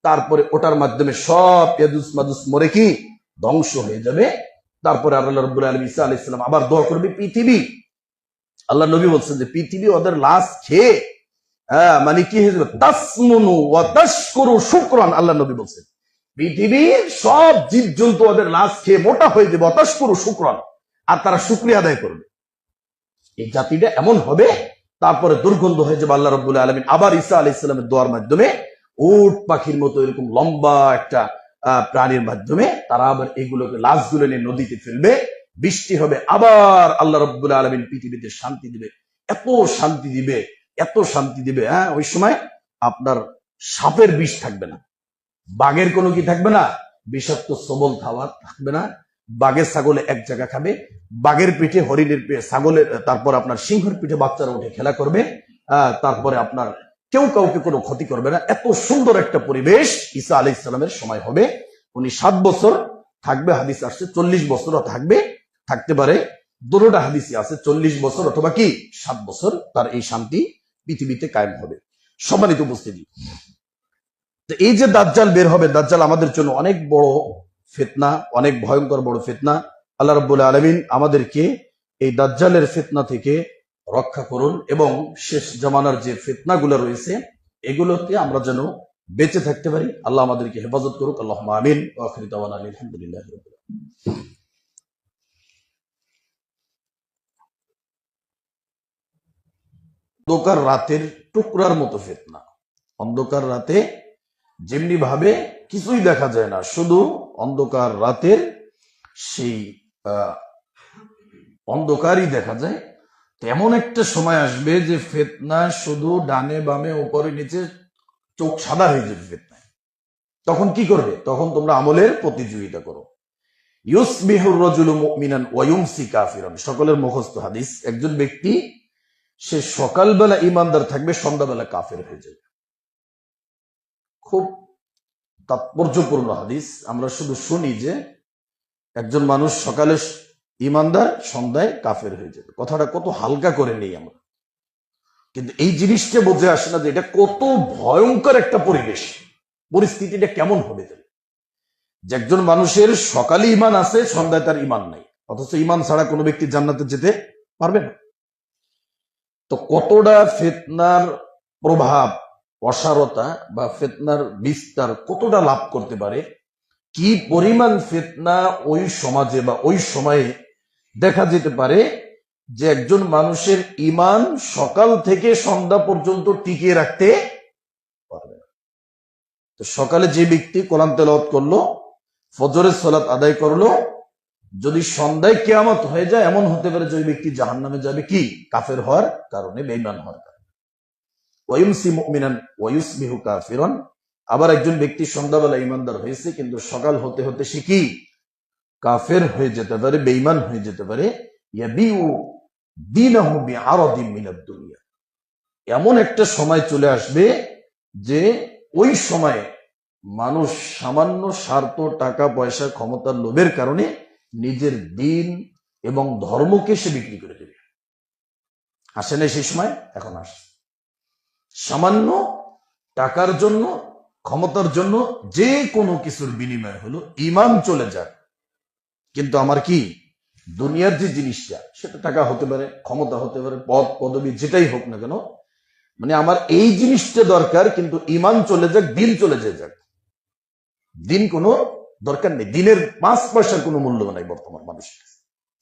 তারপরে ওটার মাধ্যমে সব ইয়াজুজ মাজুজ মরে কি ধ্বংস হয়ে যাবে। তারপরে আল্লাহ রাব্বুল আলামিন ঈসা আলাইহিস সালাম আবার দোয়া করবে, পৃথিবী, আল্লাহ নবী বলছেন যে পৃথিবী ওদের লাশ খেয়ে মানে কি হয়ে যাবে, তাসমুনু ওয়া তাশকুরু শুকরান। আল্লাহ নবী বলছেন পৃথিবীর সব জীব জন্তু ওদের লাশ খেয়ে মোটা হয়ে যাবে, তাশকুরু শুকরান, আর তারা শুকরিয়া আদায় করবে। এই জাতিটা এমন হবে, তারপরে দুর্গন্ধ হয়ে যাবে। আল্লাহ রাব্বুল আলামিন আবার ঈসা আলাইহিস সালামের দোয়ার মাধ্যমে উট পাখির মতো এরকম লম্বা একটা প্রাণীর মাধ্যমে তারা আবার এগুলোকে, লাশগুলো নিয়ে নদীতে ফেলবে, বৃষ্টি হবে, আবার আল্লাহ রাব্বুল আলামিন পৃথিবীতে শান্তি দিবে, এত শান্তি দিবে, এত শান্তি দিবে। হ্যাঁ, ওই সময় আপনার সাপের বিষ থাকবে না, বাঘের কোনো কি থাকবে না, বিষাক্ত সবল খাবার থাকবে না। বাঘের ছাগলে এক জায়গা খাবে, বাঘের পিঠে হরিণের পিঠে, ছাগলের, তারপর আপনার সিংহের পিঠে বাচ্চারা উঠে খেলা করবে, তারপরে আপনার কেউ কাউকে কোনো ক্ষতি করবে না। এত সুন্দর একটা পরিবেশ ঈসা আলাইহিস সালামের সময় হবে। উনি 7 বছর থাকবে, হাদিস আসছে 40 বছরও থাকবে, থাকতে পারে, দুটোটা হাদিসই আছে, 40 বছর অথবা কি 7 বছর তার এই শান্তি পৃথিবীতে কায়েম হবে। সম্মানিত উপস্থিতি, তো এই যে দাজ্জাল বের হবে, দাজ্জাল আমাদের জন্য অনেক বড় ফিতনা, অনেক ভয়ঙ্কর বড় ফিতনা। আল্লাহ রাব্বুল আলামিন আমাদেরকে এই দাজ্জালের ফিতনা থেকে রক্ষা করুন, এবং শেষ জামানার যে ফিতনাগুলো রয়েছে এগুলোতে আমরা যেন বেঁচে থাকতে পারি। আল্লাহ আমাদেরকে হেফাজত করুক। আল্লাহুম্মা আমিন। ওয়া আখিরু দাওয়ানা আলহামদুলিল্লাহি রাব্বিল আলামিন। অন্ধকার রাতের টুকরার মতো ফিতনা। অন্ধকার রাতে যেমনি ভাবে কিছুই দেখা যায় না, শুধু অন্ধকার রাতের সেই অন্ধকারই দেখা যায়, তেমন একটা সময় আসবে যে ফিতনা শুধু ডানে বামে উপরে নিচে চোখ সাদা হয়ে যাবে ফিতনায়। তখন কি করবে? তখন তোমরা আমলের প্রতিযোগিতা করো। ইউসবিহুর রাজুলু মুমিনান ওয়া ইউমসি কাফিরান, সকলের মুখস্থ হাদিস। একজন ব্যক্তি সে সকালবেলা ইমানদার থাকবে, সন্ধ্যাবেলা কাফের হয়ে যাবে। খুব তাৎপর্যপূর্ণ হাদিস। আমরা শুধু শুনি যে একজন মানুষ সকালে ইমানদার, সন্ধ্যায় কাফের হয়ে যাবে। কথাটা কত হালকা করে নেই আমরা, কিন্তু এই জিনিসটা বোঝে আসে না যে এটা কত ভয়ঙ্কর একটা পরিবেশ, পরিস্থিতিটা কেমন হবে। যে একজন মানুষের সকালে ইমান আছে, সন্ধ্যায় তার ইমান নাই, অথচ ইমান ছাড়া কোনো ব্যক্তি জান্নাতে যেতে পারবে না। তো কতটা ফিতনার প্রভাব, অসারতা বা ফিতনার বিস্তার কতটা লাভ করতে পারে, কি পরিমাণ ফিতনা ওই সমাজে বা ওই সময়ে দেখা যেতে পারে যে একজন মানুষের ইমান সকাল থেকে সন্ধ্যা পর্যন্ত টিকিয়ে রাখতে পারবে না। তো সকালে যে ব্যক্তি কোরআন তেলাওয়াত করলো, ফজরের সালাত আদায় করলো, যদি সন্ধ্যায় কিয়ামত হয়ে যায়, এমন হতে পারে যে ওই ব্যক্তি জাহান্নামে যাবে। কি? কাফের হওয়ার কারণে, বেঈমান হওয়ার কারণে। ওয়ায়ুমসি মুমিনান ওয়া ইউসবিহু কাফিরান। আবার একজন ব্যক্তি সন্ধ্যাবেলা ইমানদার হয়েছে, কিন্তু সকাল হতে হতে সে কি? কাফের হয়ে যেতে পারে, বেঈমান হয়ে যেতে পারে। ইয়াবিউ দীনাহু বিআরাদিন মিনাদ দুনিয়া। এমন একটা সময় চলে আসবে যে ওই সময়ে মানুষ সামান্য স্বার্থ, টাকা পয়সা, ক্ষমতার লোভের কারণে নিজের দিন এবং ধর্মকে সে বিক্রি করে দেবে। আসে না সেই সময়? এখন আসে। সামান্য টাকার জন্য, ক্ষমতার জন্য যে কোনো কিছুর বিনিময় হলো ইমান চলে যায়। কিন্তু আমার কি দুনিয়ার যে জিনিসটা, সেটা টাকা হতে পারে, ক্ষমতা হতে পারে, পদ পদবি যেটাই হোক না কেন, মানে আমার এই জিনিসটা দরকার, কিন্তু ইমান চলে যাক, দিন চলে যাক। দিন কোনো দরকার নেই, দিনের 5 পয়সার কোনো মূল্য নাই বর্তমান মানুষের।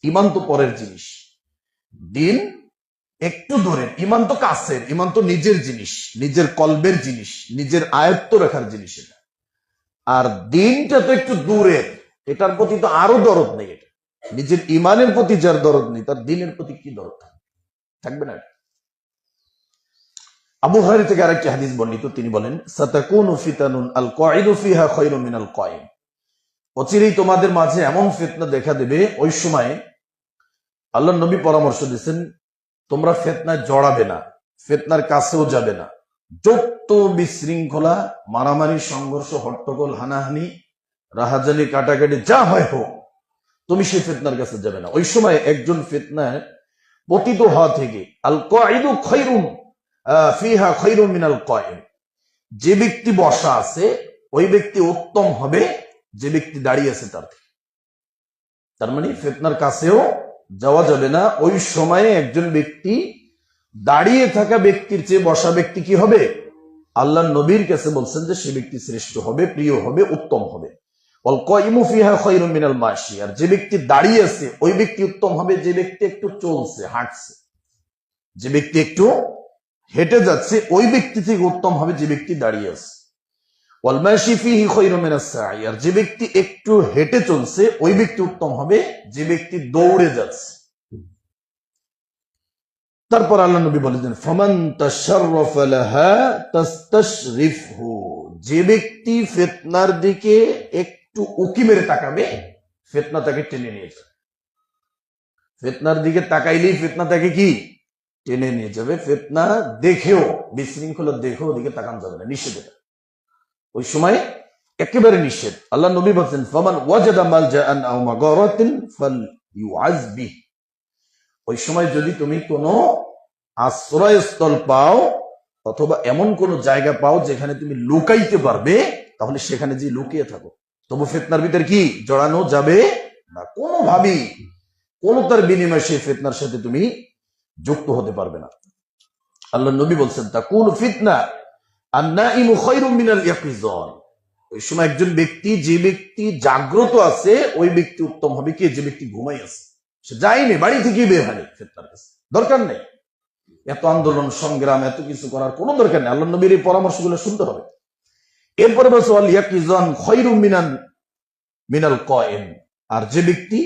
ইমান তো পরের জিনিস, দিন একটু দূরের, ইমান তো কাছের। ইমান তো নিজের জিনিস, নিজের কলবের জিনিস, নিজের আয়ত্ত রাখার জিনিস এটা। আর দিনটা তো একটু দূরের, এটার প্রতি তো আরো দরদ নেই। এটা নিজের ইমানের প্রতি যার দরদ নেই, তার দিনের প্রতি কি দরদ থাকবে না? আবু হুরায়রা থেকে আরেকটি হাদিস বর্ণিত, তিনি বলেন, সাতাকুনু ফিতানুন আল কাঈদু ফিহা খায়রুম মিনাল কাঈম। অচিরেই তোমাদের মাঝে এমন ফিতনা দেখা দেবে, ওই সময় আল্লাহর নবী পরামর্শ দিয়েছেন, তোমরা ফিতনায় জড়াবে না, ফিতনার কাছেও যাবে না। যত বিশৃঙ্খলা, মারামারি, সংঘর্ষ, হট্টগোল, হানাহানি, রাহাজানি, কাটাকাটি যা হয় হোক, তুমি সেই ফিতনার কাছে যাবে না। ওই সময় একজন ফিতনায় পতিত হওয়া থেকে, আল কাঈদু খায়রুম ফিহা খায়রুম মিনাল কাঈম, যে ব্যক্তি বসা আছে ওই ব্যক্তি উত্তম হবে যে ব্যক্তি দাঁড়িয়ে আছে তার থেকে। তার মানে ফিতনার কাছেও যাওয়া যাবে না। ওই সময়ে একজন ব্যক্তি দাঁড়িয়ে থাকা ব্যক্তির চেয়ে বসা ব্যক্তি কি হবে? আল্লাহ নবীর কাছে বলছেন যে সে ব্যক্তি শ্রেষ্ঠ হবে, প্রিয় হবে, উত্তম হবে। ওয়াল কাইমু ফিহা খায়রুম মিনাল মাশি। আর যে ব্যক্তি দাঁড়িয়ে আছে ওই ব্যক্তি উত্তম হবে যে ব্যক্তি একটু চলছে, হাঁটছে। যে ব্যক্তি একটু হেঁটে যাচ্ছে ওই ব্যক্তি থেকে উত্তম হবে যে ব্যক্তি দাঁড়িয়ে আছে। ওয়াল মাশি ফিহি খায়রুম মিনাস সাই। আর যে ব্যক্তি একটু হেঁটে চলছে ওই ব্যক্তি উত্তম হবে যে ব্যক্তি দৌড়ে যাচ্ছে। তারপর আল্লাহ নবী বলেছেন, ফামান তাশাররাফা লাহা তাস্তাশরিফহু। যে ব্যক্তি ফিতনার দিকে একটু উকি মেরে তাকাবে, ফিতনা তাকে টেনে নিয়ে যাবে। ফিতনার দিকে তাকাইলেই ফিতনা তাকে কি টেনে নিয়ে যাবে। ফিতনা দেখেও, বিশৃঙ্খলা দেখেও ওদিকে তাকান যাবে না, নিষেধ এটা। ওই সময় একেবারে নিষেধ। আল্লাহ নবী বলেছেন, ফামান ওয়াজাদা মালজাআন আও মাগারাতিন ফালইউআজ বিহি। ওই সময় যদি তুমি কোনো আশ্রয়স্থল পাও অথবা এমন কোন জায়গা পাও যেখানে তুমি লুকাইতে পারবে, তাহলে সেখানে যে লুকিয়ে থাকো। তবু ফিতনার ভিতরে কি জড়ানো যাবে না, কোনোভাবেই। কোন তার বিনিময়ে সেই ফিতনার সাথে তুমি যুক্ত হতে পারবে না। আল্লাহ নবী বলছেন, তাকুন ফিতনা আন-নাইমু খায়রুম মিনাল ইয়াকিজান। ওই সময় একজন ব্যক্তি, যে ব্যক্তি জাগ্রত আছে ওই ব্যক্তি উত্তম হবে কি যে ব্যক্তি ঘুমাই আছে, সে যায়নি, বাড়ি থেকে বের হয়নি ফিতনার কাছে। দরকার নেই এত আন্দোলন সংগ্রাম, এত কিছু করার কোনো দরকার নেই। আল্লাহ নবীর এই পরামর্শগুলো শুনতে হবে। এরপরে বলছে ওয়াল ইয়াকিজান খায়রুম মিনাল কায়েম। আর যে ব্যক্তি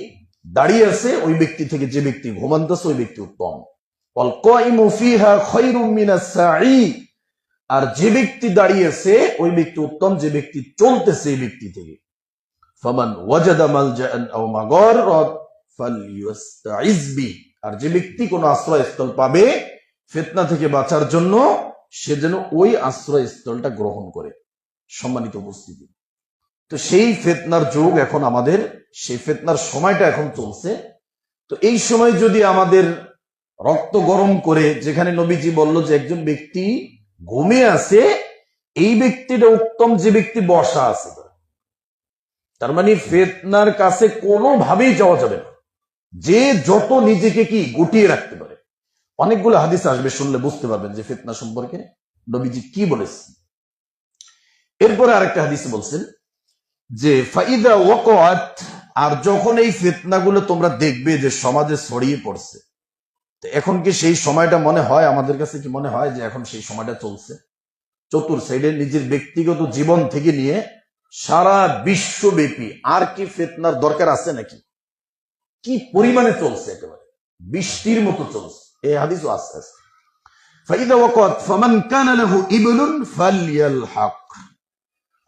দাঁড়িয়ে আছে ওই ব্যক্তি থেকে যে ব্যক্তি ঘুমান্তেছে ওই ব্যক্তি উত্তম। ওয়াল কাইমু ফিহা খায়রুম মিনাস সাঈ। আর যে ব্যক্তি দাঁড়িয়েছে ওই ব্যক্তি উত্তম যে ব্যক্তি চলতেছে এই ব্যক্তি থেকে। ফামান ওয়াজাদা মালজাআন আও মাগারাত ফালইস্তাইজ বি। আর যে ব্যক্তি কোনো আশ্রয়স্থল পাবে ফিতনা থেকে বাঁচার জন্য, সে যেন ওই আশ্রয়স্থলটা গ্রহণ করে। সম্মানিত উপস্থিতি, তো সেই ফিতনার যুগ এখন আমাদের, সেই ফিতনার সময়টা এখন চলছে। তো এই সময় যদি আমাদের রক্ত গরম করে, যেখানে নবীজি বলল যে একজন ব্যক্তি ঘুমিয়ে আছে, এই ব্যক্তিটা উত্তম যে ব্যক্তি বসা আছে। তার মানে ফিতনার কাছে কোনোভাবেই যাওয়া যাবে না, যে যত নিজেকে কি গুটিয়ে রাখতে পারে। অনেকগুলো হাদিস আসবে, শুনলে বুঝতে পারবেন যে ফিতনা সম্পর্কে নবীজি কি বলেছেন। এরপরে আরেকটা হাদিসে বলছেন যে ফাইদা ওয়াকাত। আর যখন এই ফিতনাগুলো তোমরা দেখবে যে সমাজে ছড়িয়ে পড়ছে, তো এখন কি সেই সময়টা মনে হয়, আমাদের কাছে কি মনে হয় যে এখন সেই সময়টা চলছে? চতুর সাইডে নিজের ব্যক্তিগত জীবন থেকে নিয়ে সারা বিশ্বব্যাপী আর কি ফিতনার দরকার আছে নাকি? কি পরিমাণে চলছে, একেবারে বৃষ্টির মতো চলছে। এই হাদিসও আছে। ফাইদা ওয়াকাত ফামান কানা লাহু ইবলুন ফালইয়ালহাক।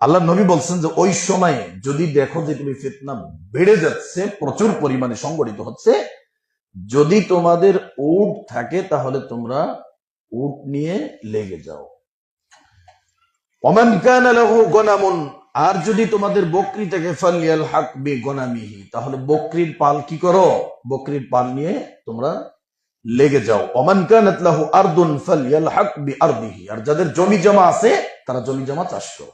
আল্লাহ নবী বলছেন যে ওই সময়ে যদি দেখো যে তুমি ফিতনা বেড়ে যাচ্ছে, প্রচুর পরিমাণে সংগঠিত হচ্ছে, যদি তোমাদের উট থাকে তাহলে তোমরা উট নিয়ে লেগে যাও। ওমান কানা লাহু গনামুন। আর যদি তোমাদের বকরি থাকে ফালইয়ালহাক বিগনামিহি। তাহলে বকরির পাল কি করো? বকরির পাল নিয়ে তোমরা লেগে যাও। ওমান কানাত লাহু আরদুন ফালইয়ালহাক বিআরদিহি। আর যাদের জমি জমা আছে তারা জমি জমা চাষ করো।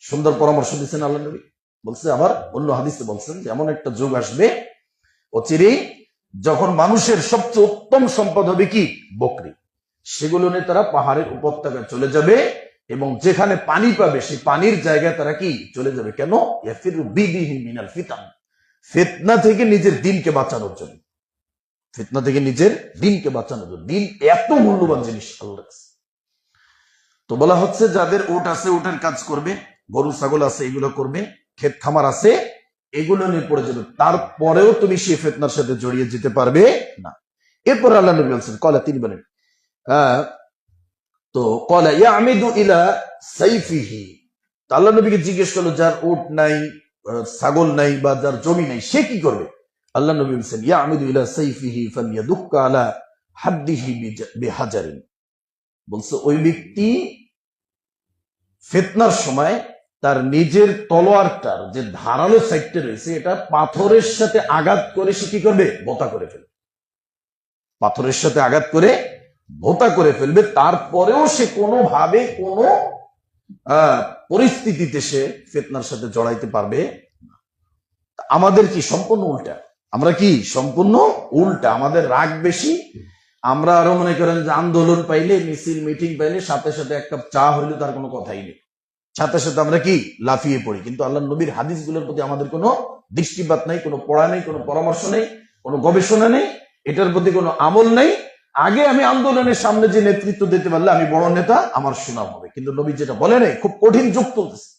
সুন্দর পরামর্শ দিচ্ছেন আল্লাহ নবী। বলছে, আবার অন্য হাদিসে বলছেন যে এমন একটা যুগ আসবে অচিরেই যখন মানুষের সবচেয়ে উত্তম সম্পদ হবে কি? বকরি। সেগুলো নিয়ে তারা পাহাড়ের উপত্যকায় চলে যাবে এবং যেখানে পানি পাবে সেই পানির জায়গায় তারা কি চলে যাবে। কেন? ইয়াফিরু বিদিহি মিনাল ফিতান। ফিতনা থেকে নিজের দিনকে বাঁচানোর জন্য। ফিতনা থেকে নিজের দিনকে বাঁচানোর জন্য। দিন এত মূল্যবান জিনিস আল্লাহর কাছে। তো বলা হচ্ছে যাদের উট আছে উটের কাজ করবে, গরু ছাগল আছে এগুলো করবে, ক্ষেত খামার আছে এগুলো নিয়ে পড়ে যাবে, তারপরেও তুমি সেই ফিতনার সাথে জড়িয়ে যেতে পারবে না। এরপর আল্লাহ নবী বলছেন, কলা, তিনি বলেন তো কলা ইয়ামিদু ইলা সাইফিহি। আল্লাহ নবীকে জিজ্ঞেস করলো যার উট নাই, ছাগল নাই বা যার জমি নাই, সে কি করবে? আল্লাহ নবী বলছেন ইয়ামিদু ইলা সাইফিহি ফালিয়াদুক্কা আলা হাদ্দিহি বিহাজারিন। বলছে ওই ব্যক্তি ফিতনার সময় তার নিজের তলোয়ারটার যে ধারালো সাইডটা রয়েছে এটা পাথরের সাথে আঘাত করে সে কি করবে? ভোঁতা করে ফেলবে। পাথরের সাথে আঘাত করে ভোঁতা করে ফেলবে, তারপরেও সে কোনোভাবে কোনো পরিস্থিতিতে সে ফিতনার সাথে জড়াইতে পারবে। আমাদের কি সম্পূর্ণ উল্টা। আমরা কি সম্পূর্ণ উল্টা। আমাদের রাগ বেশি। আমরা আরো মনে করেন যে আন্দোলন পাইলে, মিছিল মিটিং পাইলে সাথে সাথে এক কাপ চা হইলে তার কোনো কথাই নেই, সাথে সাথে আমরা কি লাফিয়ে পড়ি। কিন্তু আল্লাহ নবীর হাদিসগুলোর প্রতি আমাদের কোনো দৃষ্টিপাত নেই, কোনো পড়া নেই, কোনো পরামর্শ নেই, কোনো গবেষণা নেই, এটার প্রতি কোনো আমল নেই। আগে আমি আন্দোলনের সামনে যে নেতৃত্ব দিতে পারলে আমি বড় নেতা, আমার সুনাম হবে। কিন্তু নবী যেটা বলে নাই, খুব কঠিন যুগ চলতেছে,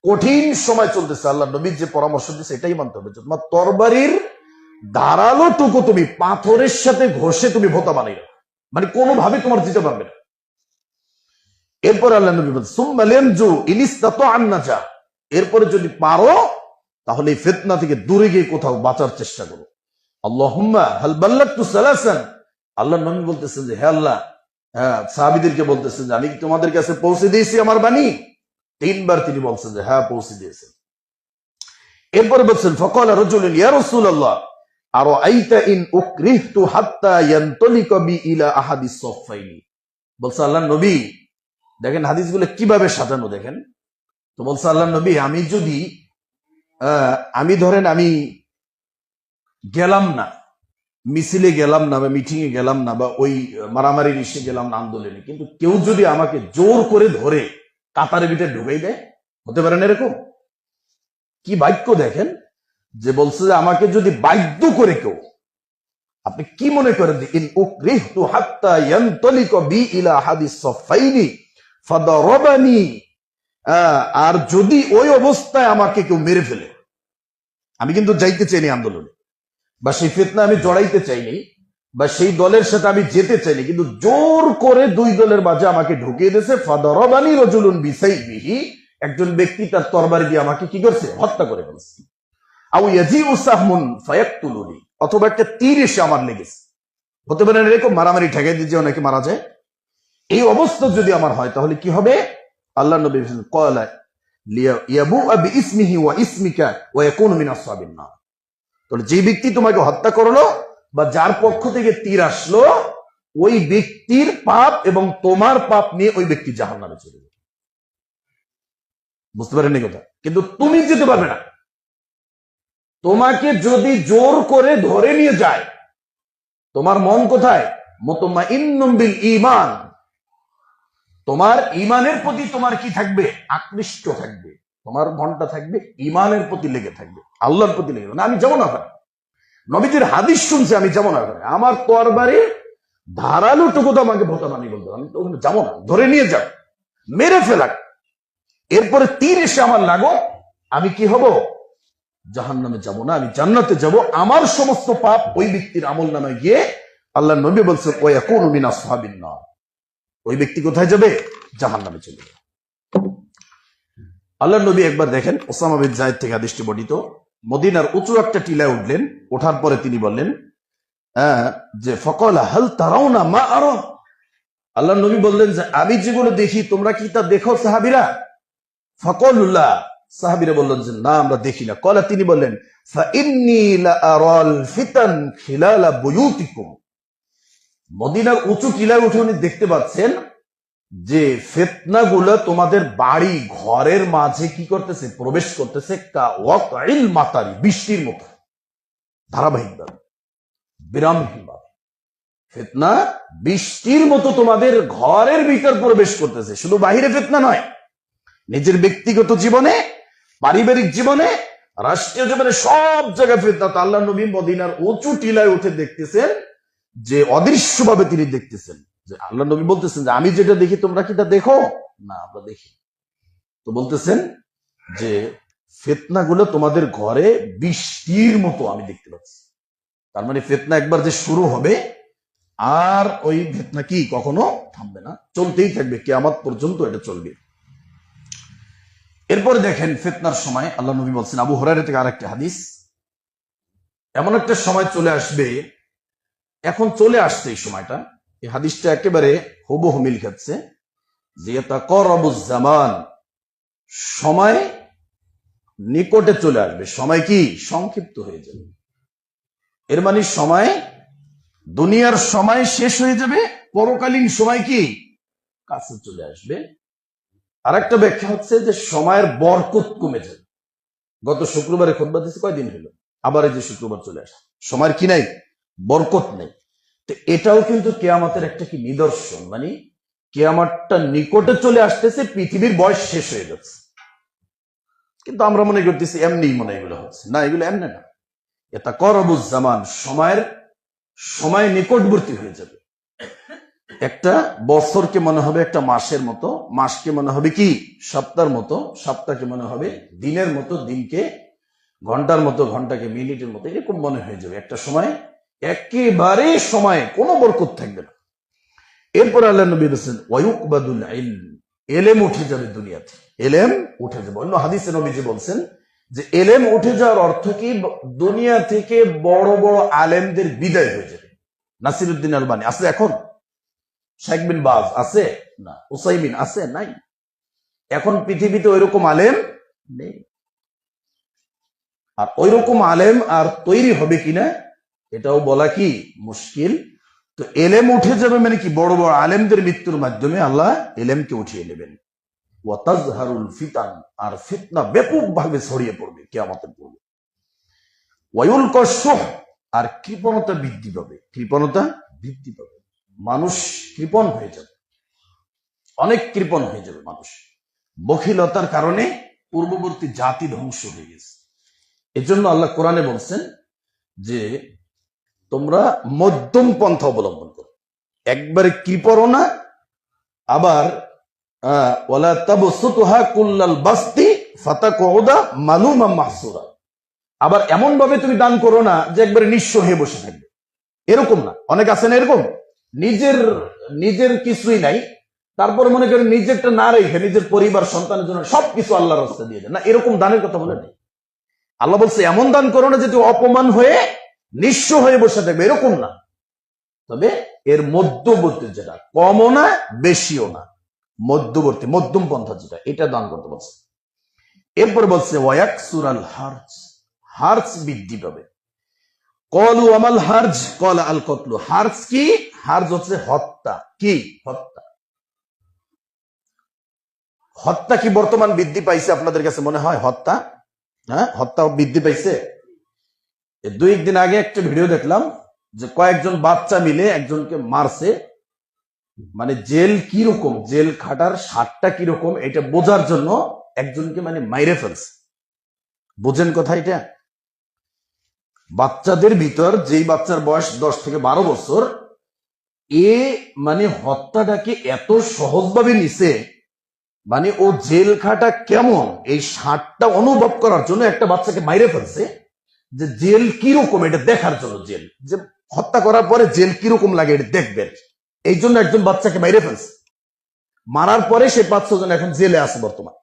কঠিন সময় চলতেছে। আল্লাহ নবীর যে পরামর্শ দিচ্ছে এটাই মানতে হবে। তোমার তরবারির ধারালো টুকু তুমি পাথরের সাথে ঘষে তুমি ভোতা বানাই, মানে কোনোভাবে তোমার দিতে পারবে না। এরপর আল্লাহ নবী বলছেন এরপরে যদি পারো তাহলে এই ফিতনা থেকে দূরে গিয়ে কোথাও বাঁচার চেষ্টা করো। আল্লাহুম্মা হাল বাল্লাগতু সালাসান। আল্লাহ নবী বলতেছেন যে হে আল্লাহ, সাহাবীদেরকে বলতেছেন যে আমি কি তোমাদের কাছে পৌঁছে দিয়েছি আমার বাণী? 3 বার তিনি বলছেন যে হ্যাঁ পৌঁছে দিয়েছেন। এরপরে বলছেন ফাকালা রাজুলুন ইয়া রাসূলুল্লাহ আরাআইতা ইন উকরিহতু হাত্তা ইয়ানতালিকা বি ইলা আহাদিস সাফাইনি। বলছে আল্লাহ নবী, দেখেন হাদিসগুলো কিভাবে সাজানো দেখেন। তো বলছে আল্লাহ নবী, আমি যদি আমি ধরেন আমি গেলাম না, মিছিলে গেলাম না বা মিটিং এ গেলাম না বা ওই মারামারি ইসে গেলাম না আন্দোলনে, কিন্তু কেউ যদি আমাকে জোর করে ধরে কাতারের ভিতরে ঢুকাই দেয়, হতে পারে না এরকম? কি বাক্য দেখেন, যে বলছে যে আমাকে যদি বাধ্য করে কেউ, আপনি কি মনে করেন যে ইন উকরিহতু হাত্তা ইয়ানতালিকা বি ইলা হাদিস সাফাইনি ফাদারাবানি, আর যদি ওই অবস্থায় আমাকে কেউ মেরে ফেলে, আমি কিন্তু যাইতে চাইনি আন্দোলনে, বা সেই ফিতনা আমি জড়াইতে চাইনি, বা সেই দলের সাথে আমি যেতে চাইনি, কিন্তু জোর করে দুই দলের মাঝে আমাকে ঢুকিয়ে দিয়েছে, ফাদারাবানি রাজুলুন বিসাইফিহি, একজন ব্যক্তি তার তরবারি দিয়ে আমাকে কি করছে, হত্যা করে ফেলছে। আও ইয়াজিউ সাহমুন ফায়াকতুলুনি, অথবা একটা তীর এসে আমার লেগেছে, হতে পারে এরকম মারামারি ঠেকাই দিয়ে অনেকে মারা যায়। এই অবস্থা যদি আমার হয় তাহলে কি হবে? আল্লাহ নবী ক্বালা লিয়াবুআ বিইসমিহি ওয়া ইসমিকা ওয়া ইয়াকুনু মিন আসহাবিন নার, তাহলে যে ব্যক্তি তোমাকে হত্যা করলো বা যার পক্ষ থেকে তীর আসলো, ওই ব্যক্তির পাপ এবং তোমার পাপ নিয়ে ওই ব্যক্তি জাহান্নামে চলে যাবে। বুঝতে পারেন এই কথা? কিন্তু তুমি যেতে পারবে না। তোমাকে যদি জোর করে ধরে নিয়ে যায়, তোমার মন কোথায়? মুতমাইন্নুম বিল ঈমান, তোমার ঈমানের প্রতি তোমার কি থাকবে? আকৃষ্ট থাকবে, তোমার মনটা থাকবে ঈমানের প্রতি লেগে থাকবে, আল্লাহর প্রতি লেগে না। আমি যাবো না ওখানে, নবীজির হাদিস শুনছে আমি যাবো না ওখানে, আমার তরবারি ধারালো টুকু তো আমাকে ভোটা মানি বলতো, আমি তো ওখানে যাবো না। ধরে নিয়ে যাও, মেরে ফেলাক, এরপরে তীর এসে আমার লাগো, আমি কি হব? জাহান্নামে যাব না, আমি জান্নাতে যাব। আমার সমস্ত পাপ ওই ব্যক্তির আমল নামে গিয়ে আল্লাহ নবী বলছেন ওয়া ইয়াকুনু মিন আসহাবিন নার, ওই ব্যক্তি কোথায় যাবে? জাহান্নামে চলে যাবে। আল্লাহ নবী একবার দেখেন, ওসামা বিন যায়েদ থেকে হাদিসটি বর্ণিত, মদিনার উঁচু একটা টিলায় উঠলেন, ওঠার পরে তিনি বললেন যে ফাকালা হাল তারাউনা মা আরা, আল্লাহ নবী বললেন যে আমি যেগুলো দেখি তোমরা কি তা দেখো সাহাবীরা? ফাকালুল্লাহ, সাহাবীরা বললেন যে না আমরা দেখি না। কলা, তিনি বললেন ফাইন্নী লা আরাল ফিতান খিলালা বুয়ুতিকুম, মদিনার উঁচু টিলায় উঠে উনি দেখতে পাচ্ছেন যে ফিতনাগুলো তোমাদের বাড়ি ঘরের মাঝে কি করতেছে? প্রবেশ করতেছে, কা ওয়াকইল মাতারি, বৃষ্টির মতো ধারাবাহিকভাবে, বিরামহীনভাবে ফিতনা বৃষ্টির মতো তোমাদের ঘরের ভিতর প্রবেশ করতেছে। শুধু বাহিরে ফিতনা নয়, নিজের ব্যক্তিগত জীবনে, পারিবারিক জীবনে, রাষ্ট্রীয় জীবনে, সব জায়গায় ফিতনা। তো আল্লাহ নবী মদিনার উঁচু টিলায় উঠে দেখতেছেন যে অদৃশ্যভাবে তিনি দেখতেছেন, যে আল্লাহ নবী বলতেছেন যে আমি যেটা দেখি তোমরা কি তা দেখো? না আমরা দেখি। তো বলতেছেন যে ফিতনাগুলো তোমাদের ঘরে বৃষ্টির মতো আমি দেখতে পাচ্ছি। তার মানে ফিতনা একবার যে শুরু হবে, আর ওই ফিতনা কি কখনো থামবে না, চলতেই থাকবে, কিয়ামত পর্যন্ত এটা চলবে। এরপরে দেখেন ফিতনার সময় আল্লাহ নবী বলছেন, আবু হুরায়রা থেকে আরেকটা হাদিস, এমন একটা সময় চলে আসবে, এখন চলে আসছে এই সময়টা, এই হাদিসটা একেবারে হুবহু মিল খাচ্ছে, যে তাকারাবুজ জামান, সময় নিকটে চলে আসবে, সময় কি সংক্ষিপ্ত হয়ে যাবে। এর মানে সময়, দুনিয়ার সময় শেষ হয়ে যাবে, পরকালীন সময় কি কাছে চলে আসবে। আরেকটা ব্যাখ্যা হচ্ছে যে সময়ের বরকত কমে যাবে। গত শুক্রবারে খুতবা দিয়েছে, কয়দিন হলো, আবার এই যে শুক্রবার চলে আসে, সময়ের কি নাই? বরকত নেই। তো এটাও কিন্তু কিয়ামতের একটা কি নিদর্শন, মানে কিয়ামতটা নিকটে চলে আসতেছে, পৃথিবীর বয়স শেষ হয়ে যাচ্ছে। কিন্তু আমরা মনে করতেছি এমনি মনে এগুলো হচ্ছে না, এগুলো এমনি না। এটা করবুজ জামান, সময় নিকটবর্তী হয়ে যাবে। একটা বছরকে মনে হবে একটা মাসের মতো, মাসকে মনে হবে কি সপ্তাহের মতো, সপ্তাহকে মনে হবে দিনের মতো, দিনকে ঘন্টার মতো, ঘন্টাকে মিনিটের মতো, এরকম মনে হয়ে যাবে। একটা সময় একেবারে সময়ে কোনো বরকত থাকবে না। এরপর আল্লাহ নবী বলেছেন ওয়ায়ুকবাদুল ইলম, এলেম উঠে যাবে দুনিয়াতে, এলেম উঠে যাবে। অন্য হাদিসে নবীজি বলছেন যে এলেম উঠে যাওয়ার অর্থ কি? দুনিয়া থেকে বড় বড় আলেমদের বিদায় হয়ে যাবে। নাসিরউদ্দিন আলবানী আছে এখন? শেখ বিন বাজ আছে? না। উসাইমিন আছে? নাই। এখন পৃথিবীতে ওইরকম আলেম নেই। আর ওইরকম আলেম আর তৈরি হবে কিনা এটাও বলা কি মুশকিল। তো এলেম উঠে যাবে মানে কি? বড় বড় আলেমদের মৃত্যুর মাধ্যমে আল্লাহ এলেমকে উঠিয়ে নেবেন। ওয়াতাজহারুল ফিতান, আর ফিতনা ব্যাপকভাবে ছড়িয়ে পড়বে কিয়ামতের পূর্বে। ওয়ায়ুলকা শুহ, আর কৃপণতা বৃদ্ধি পাবে, কৃপণতা বৃদ্ধি পাবে, মানুষ কৃপণ হয়ে যাবে, অনেক কৃপণ হয়ে যাবে মানুষ। বখিলতার কারণে পূর্ববর্তী জাতি ধ্বংস হয়ে গেছে। এজন্য আল্লাহ কোরআনে বলছেন যে তোমরা মধ্যম পন্থা অবলম্বন করো, একবারে কৃপণও না, আবার ওয়ালা তাবসুতুহা কুল্লাল বাসতি ফাতাকুদা মালুমান মাহসুরা, আবার এমন ভাবে তুমি দান করো না যে একবারে নিঃস্ব হয়ে বসে থাকবে, এরকম না। অনেক আছে না এরকম, নিজের নিজের কিছুই নাই, তারপর মনে করেন নিজেরটা না রেখে নিজের পরিবার সন্তানের জন্য সবকিছু আল্লাহর রাস্তা দিয়ে দেয়, না এরকম দানের কথা বলে নেই। আল্লাহ বলছে এমন দান করো না যে তুই অপমান হয়ে নিঃস্ব হয়ে বসে থাকবে, এরকম না। তবে এর মধ্যবর্তী যেটা, কমও না বেশিও না, মধ্যবর্তী মধ্যম পন্থা যেটা, এটা দান করতে বলছে। এরপর বলছে ওয়ায়াকসুরাল হার্জ, হার্জ বৃদ্ধি পাবে। কলু আমাল হার্জ কল আল কতলু, হার্জ কি? হার্জ হচ্ছে হত্যা। কি হত্যা? হত্যা কি বর্তমান বৃদ্ধি পাইছে আপনাদের কাছে মনে হয়? হত্যা, হ্যাঁ হত্যা বৃদ্ধি পাইছে। দুই একদিন আগে একটা ভিডিও দেখলাম যে কয়েকজন বাচ্চা মিলে একজনকে মারছে, মানে জেল কিরকম, জেল খাটার স্বাদটা কিরকম এটা বোঝার জন্য একজনকে মানে মাইরে ফেলছে। বোঝেন কথা এটা? বাচ্চাদের ভিতর যেই বাচ্চার বয়স 10 থেকে 12 বছর, এ মানে হত্যাটাকে এত সহজভাবে নিছে, মানে ও জেল খাটা কেমন এই স্বাদটা অনুভব করার জন্য একটা বাচ্চাকে মাইরে ফেলছে, যে জেল কিরকম এটা দেখার জন্য, জেল যে হত্যা করার পরে জেল কিরকম লাগে এটা দেখবেন, এই জন্য একজন বাচ্চাকে মাইরে ফেলছে। মারার পরে সে 5-6 জন এখন জেলে আছে বর্তমান।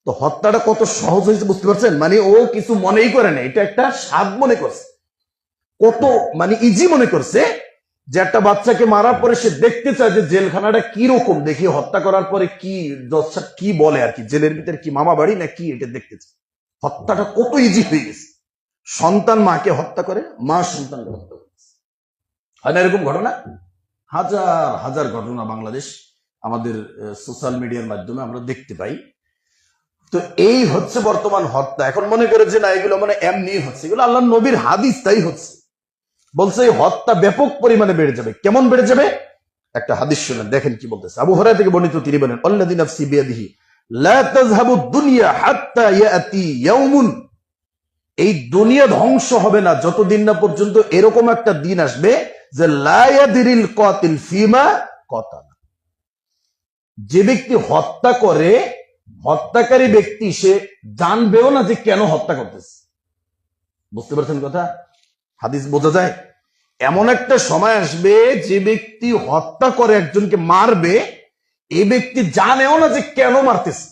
তো হত্যাটা কত সহজ হয়েছে বুঝতে পারছেন? মানে ও কিছু মনেই করে না, এটা একটা স্বাদ মনে করছে, কত মানে ইজি মনে করছে যে একটা বাচ্চাকে মারার পরে সে দেখতে চায় যে জেলখানাটা কি রকম, দেখি হত্যা করার পরে কি দশটা কি বলে আর কি, জেলের ভিতরে কি মামা বাড়ি না কি, এটা দেখতে চায়। হত্যাটা কত ইজি হয়ে গেছে। সন্তান মাকে হত্যা করে, মা সন্তানকে হত্যা করে, হয় না এরকম ঘটনা? হাজার হাজার ঘটনা বাংলাদেশ আমাদের সোশ্যাল মিডিয়ার মাধ্যমে আমরা দেখতে পাই। তো এই হচ্ছে বর্তমান হত্যা। এখন মনে করে যে না এগুলো মানে এমনি হচ্ছে, এগুলো আল্লাহ নবীর হাদিস, তাই হচ্ছে। বলছে এই হত্যা ব্যাপক পরিমাণে বেড়ে যাবে। কেমন বেড়ে যাবে? একটা হাদিস শুনেন, দেখেন কি বলতেছে। আবু হুরায়রা থেকে বর্ণিত, তিনি বলেন আল্লাযী নাফসি বিয়াদিহি লা তাযহাবু দুনিয়া হাত্তা ইয়াতি ইয়াউমুন, এই দুনিয়া ধ্বংস হবে না যতদিন না পর্যন্ত এরকম একটা দিন আসবে যে লা ইয়াদরিল কাতিল ফিমা কাতালা, যে ব্যক্তি হত্যা করে, হত্যাকারী ব্যক্তি সে জানবেও না যে কেন হত্যা করতেছে। বুঝতে পারছেন কথা? হাদিস বোঝা যায়। এমন একটা সময় আসবে যে ব্যক্তি হত্যা করে একজনকে মারবে, এই ব্যক্তি জানেও না যে কেন মারতেছে।